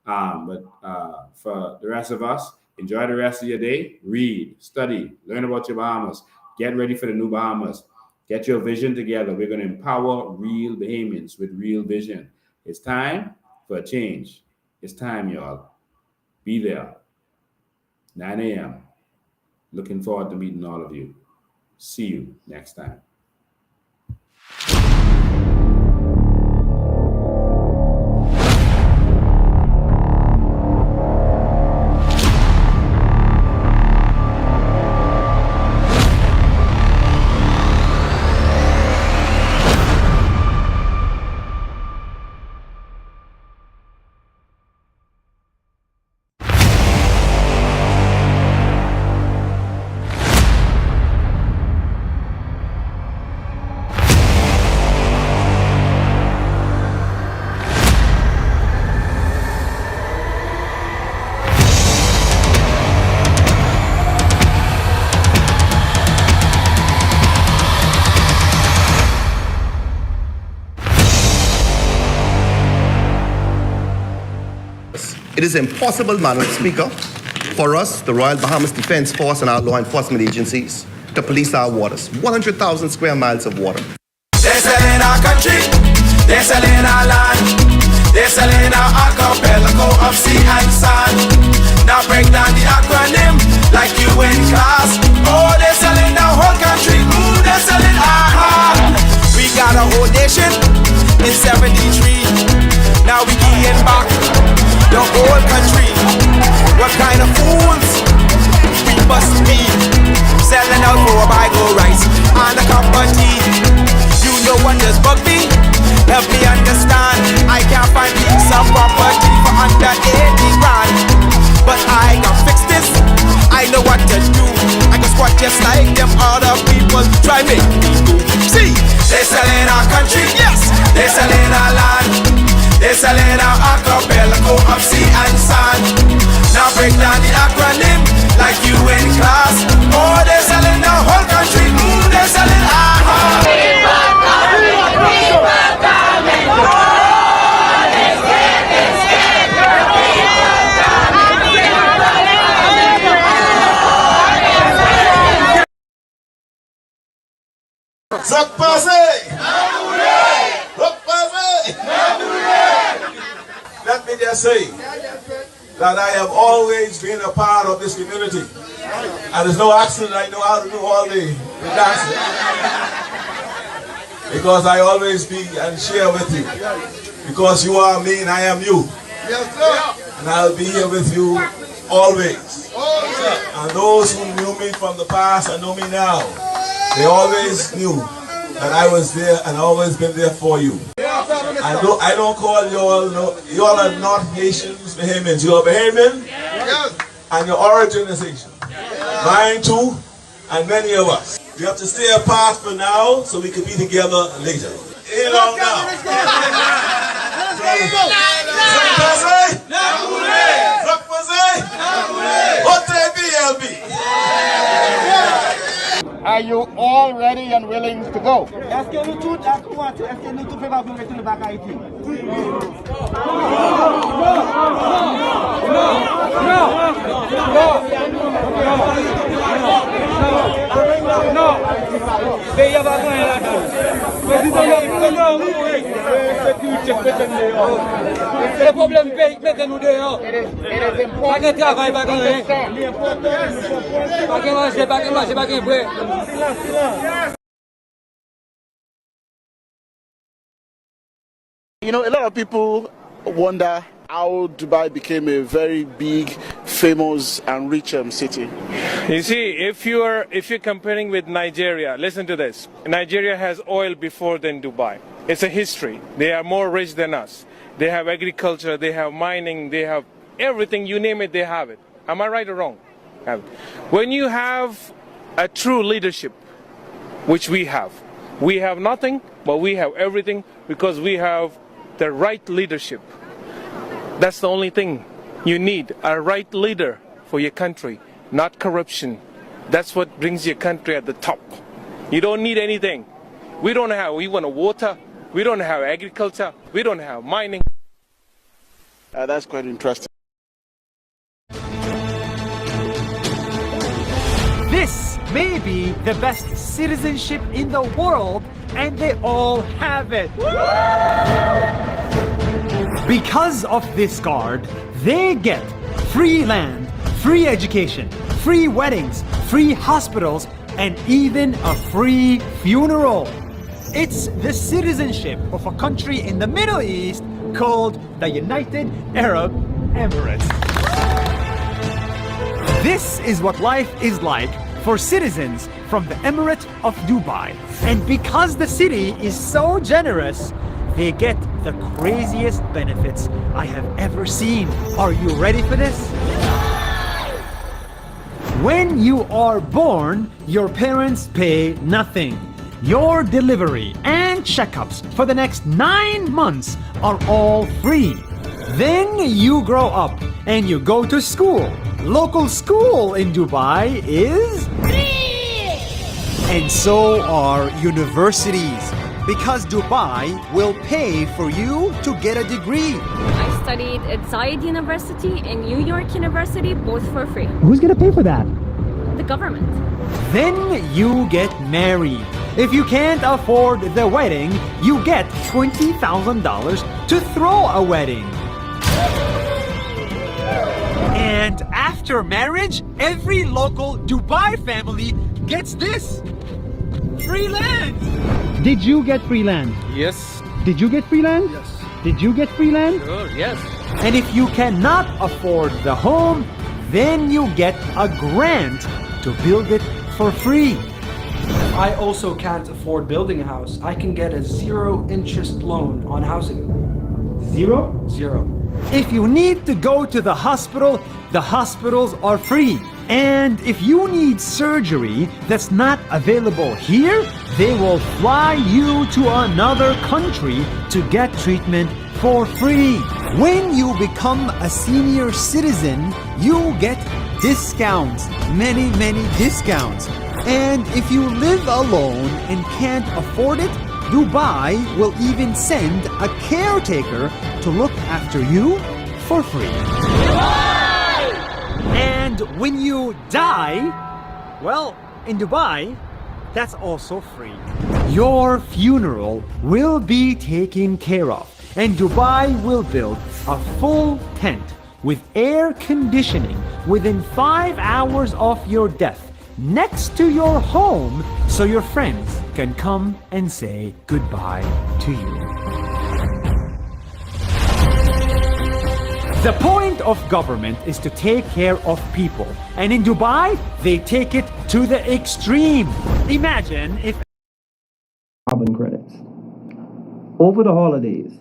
But for the rest of us, enjoy the rest of your day. Read, study, learn about your Bahamas. Get ready for the new Bahamas. Get your vision together. We're going to empower real Bahamians with real vision. It's time for a change. It's time, y'all. Be there. 9 a.m. Looking forward to meeting all of you. See you next time. It is impossible, Madam Speaker, for us, the Royal Bahamas Defense Force and our law enforcement agencies, to police our waters. 100,000 square miles of water. They're selling our country, they're selling our land, they're selling our archipelago of sea and sand. Now break down the acronym like you in class. Oh, they're selling the whole country, ooh, they're selling our heart. We got a whole nation in 73. Now we getting back the whole country. What kind of fools we must be, selling out for a bag of rice and a cup of tea. You know what does bug me? Help me understand. I can't find piece of property for under 80 grand, but I can fix this. I know what to do. I can squat just like them other people try make me do. See, they're selling our country, yes, they're selling our land. They're selling our archipelago of sea and sand. Now break down the acronym like you in class. Oh, they're selling the whole country. Ooh, they're selling our heart. Let me just say that I have always been a part of this community, and there's no accident I know how to do all the dancing, because I always be and share with you, because you are me and I am you, and I'll be here with you always. And those who knew me from the past and know me now, they always knew that I was there and always been there for you. I don't call you all, no, you all are not Haitians, Bahamians. You are Bahamian, and your origin is Haitian. Mine too, and many of us. We have to stay apart for now so we can be together later. You know now. Are you all ready and willing to go? You know, a lot of people wonder how Dubai became a very big, famous and rich city. You see, if you're comparing with Nigeria, listen to this. Nigeria has oil before than Dubai. It's a history. They are more rich than us. They have agriculture, they have mining, they have everything, you name it, they have it. Am I right or wrong? When you have a true leadership, which we have nothing, but we have everything because we have the right leadership. That's the only thing you need, a right leader for your country, not corruption. That's what brings your country at the top. You don't need anything. We want water, we don't have agriculture, we don't have mining. That's quite interesting. This may be the best citizenship in the world, and they all have it. Because of this card, they get free land, free education, free weddings, free hospitals, and even a free funeral. It's the citizenship of a country in the Middle East called the United Arab Emirates. This is what life is like for citizens from the Emirate of Dubai. And because the city is so generous, they get the craziest benefits I have ever seen. Are you ready for this? When you are born, your parents pay nothing. Your delivery and checkups for the next 9 months are all free. Then you grow up and you go to school. Local school in Dubai is free! And so are universities. because Dubai will pay for you to get a degree. I studied at Zayed University and New York University, both for free. Who's gonna pay for that? The government. Then you get married. If you can't afford the wedding, you get $20,000 to throw a wedding. And after marriage, every local Dubai family gets this: free land. Did you get free land? Yes. Did you get free land? Yes. Did you get free land? Sure, yes. And if you cannot afford the home, then you get a grant to build it for free. I also can't afford building a house. I can get a 0-interest loan on housing. Zero? Zero. If you need to go to the hospitals are free. And if you need surgery that's not available here, they will fly you to another country to get treatment for free. When you become a senior citizen, you get discounts, many discounts. And if you live alone and can't afford it, Dubai will even send a caretaker to look after you for free. And when you die, well, in Dubai, that's also free. Your funeral will be taken care of, and Dubai will build a full tent with air conditioning within 5 hours of your death next to your home, so your friends can come and say goodbye to you. The point of government is to take care of people, and in Dubai, they take it to the extreme. Imagine if carbon credits. Over the holidays,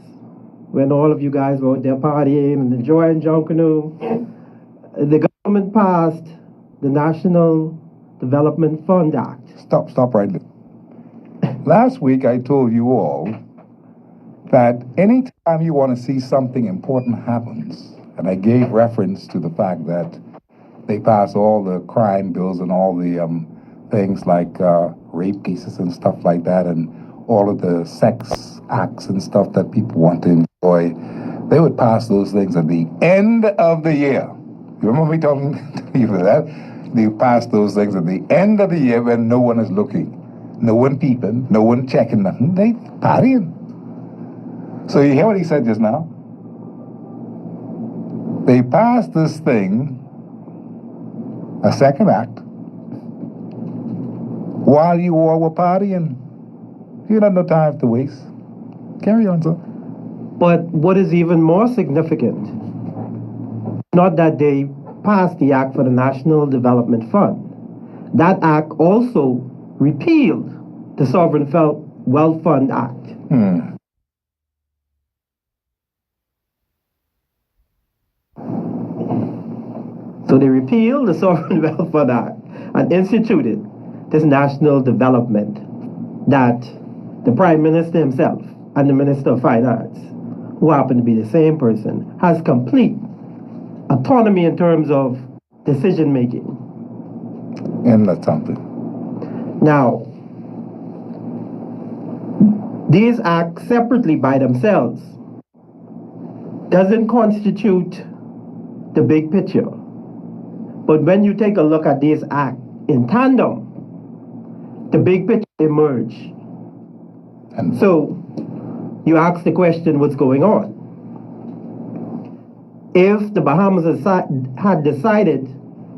when all of you guys were out there partying and enjoying Junkanoo, the government passed the National Development Fund Act. Stop right there. Last week I told you all that anytime you want to see something important happens, and I gave reference to the fact that they pass all the crime bills and all the things like rape cases and stuff like that, and all of the sex acts and stuff that people want to enjoy, they would pass those things at the end of the year. You remember me talking to you for that? They pass those things at the end of the year when no one is looking, no one peeping, no one checking nothing. They partying. So you hear what he said just now? They passed this thing, a second act, while you all were partying. You had no time to waste. Carry on, sir. But what is even more significant, not that they passed the Act for the National Development Fund, that act also repealed the Sovereign Wealth Fund Act. So they repealed the Sovereign Wealth Fund Act and instituted this national development that the Prime Minister himself and the Minister of Finance, who happen to be the same person, has complete autonomy in terms of decision making. And that's something. Now, these acts separately by themselves doesn't constitute the big picture. But when you take a look at these acts in tandem, the big picture emerge. And so you ask the question, what's going on? If the Bahamas had decided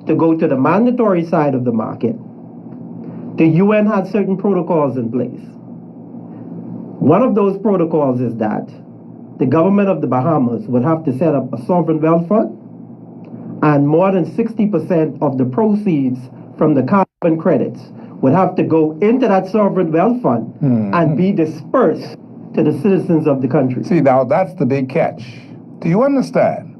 to go to the mandatory side of the market, the UN had certain protocols in place. One of those protocols is that the government of the Bahamas would have to set up a sovereign wealth fund, and more than 60% of the proceeds from the carbon credits would have to go into that sovereign wealth fund and be dispersed to the citizens of the country. See, now that's the big catch. Do you understand?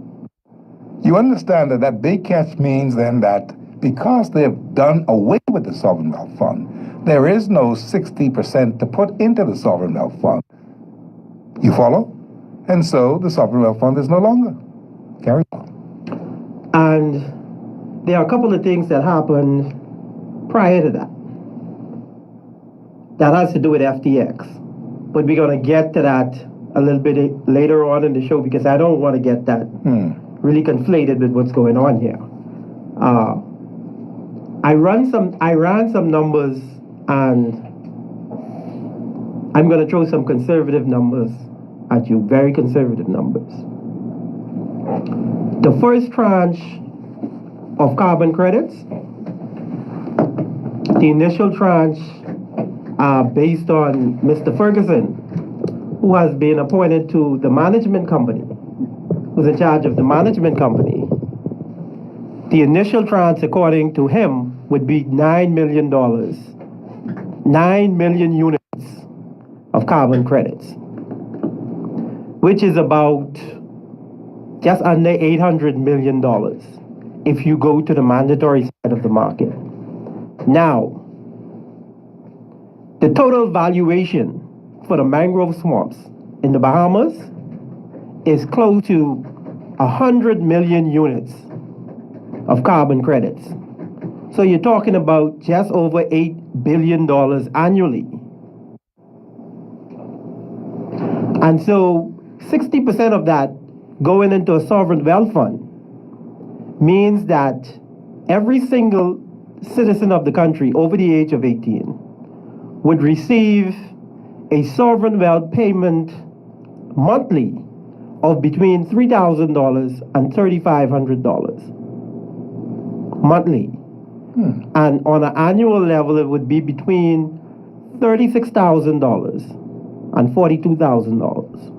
You understand that that big catch means then that because they've done away with the Sovereign Wealth Fund, there is no 60% to put into the Sovereign Wealth Fund. You follow? And so the Sovereign Wealth Fund is no longer. Carry on. And there are a couple of things that happened prior to that. That has to do with FTX. but we're going to get to that a little bit later on in the show because I don't want to get that really conflated with what's going on here. I ran some numbers, and I'm going to throw some conservative numbers at you, very conservative numbers. The first tranche of carbon credits, the initial tranche based on Mr. Ferguson, who has been appointed to the management company, who's in charge of the management company. The initial tranche, according to him, would be $9 million. 9 million units of carbon credits, which is about just under $800 million if you go to the mandatory side of the market. Now, the total valuation for the mangrove swamps in the Bahamas is close to 100 million units of carbon credits. So you're talking about just over $8 billion annually. And so 60% of that going into a sovereign wealth fund means that every single citizen of the country over the age of 18 would receive a sovereign wealth payment monthly of between $3,000 and $3,500 monthly. And on an annual level, it would be between $36,000 and $42,000.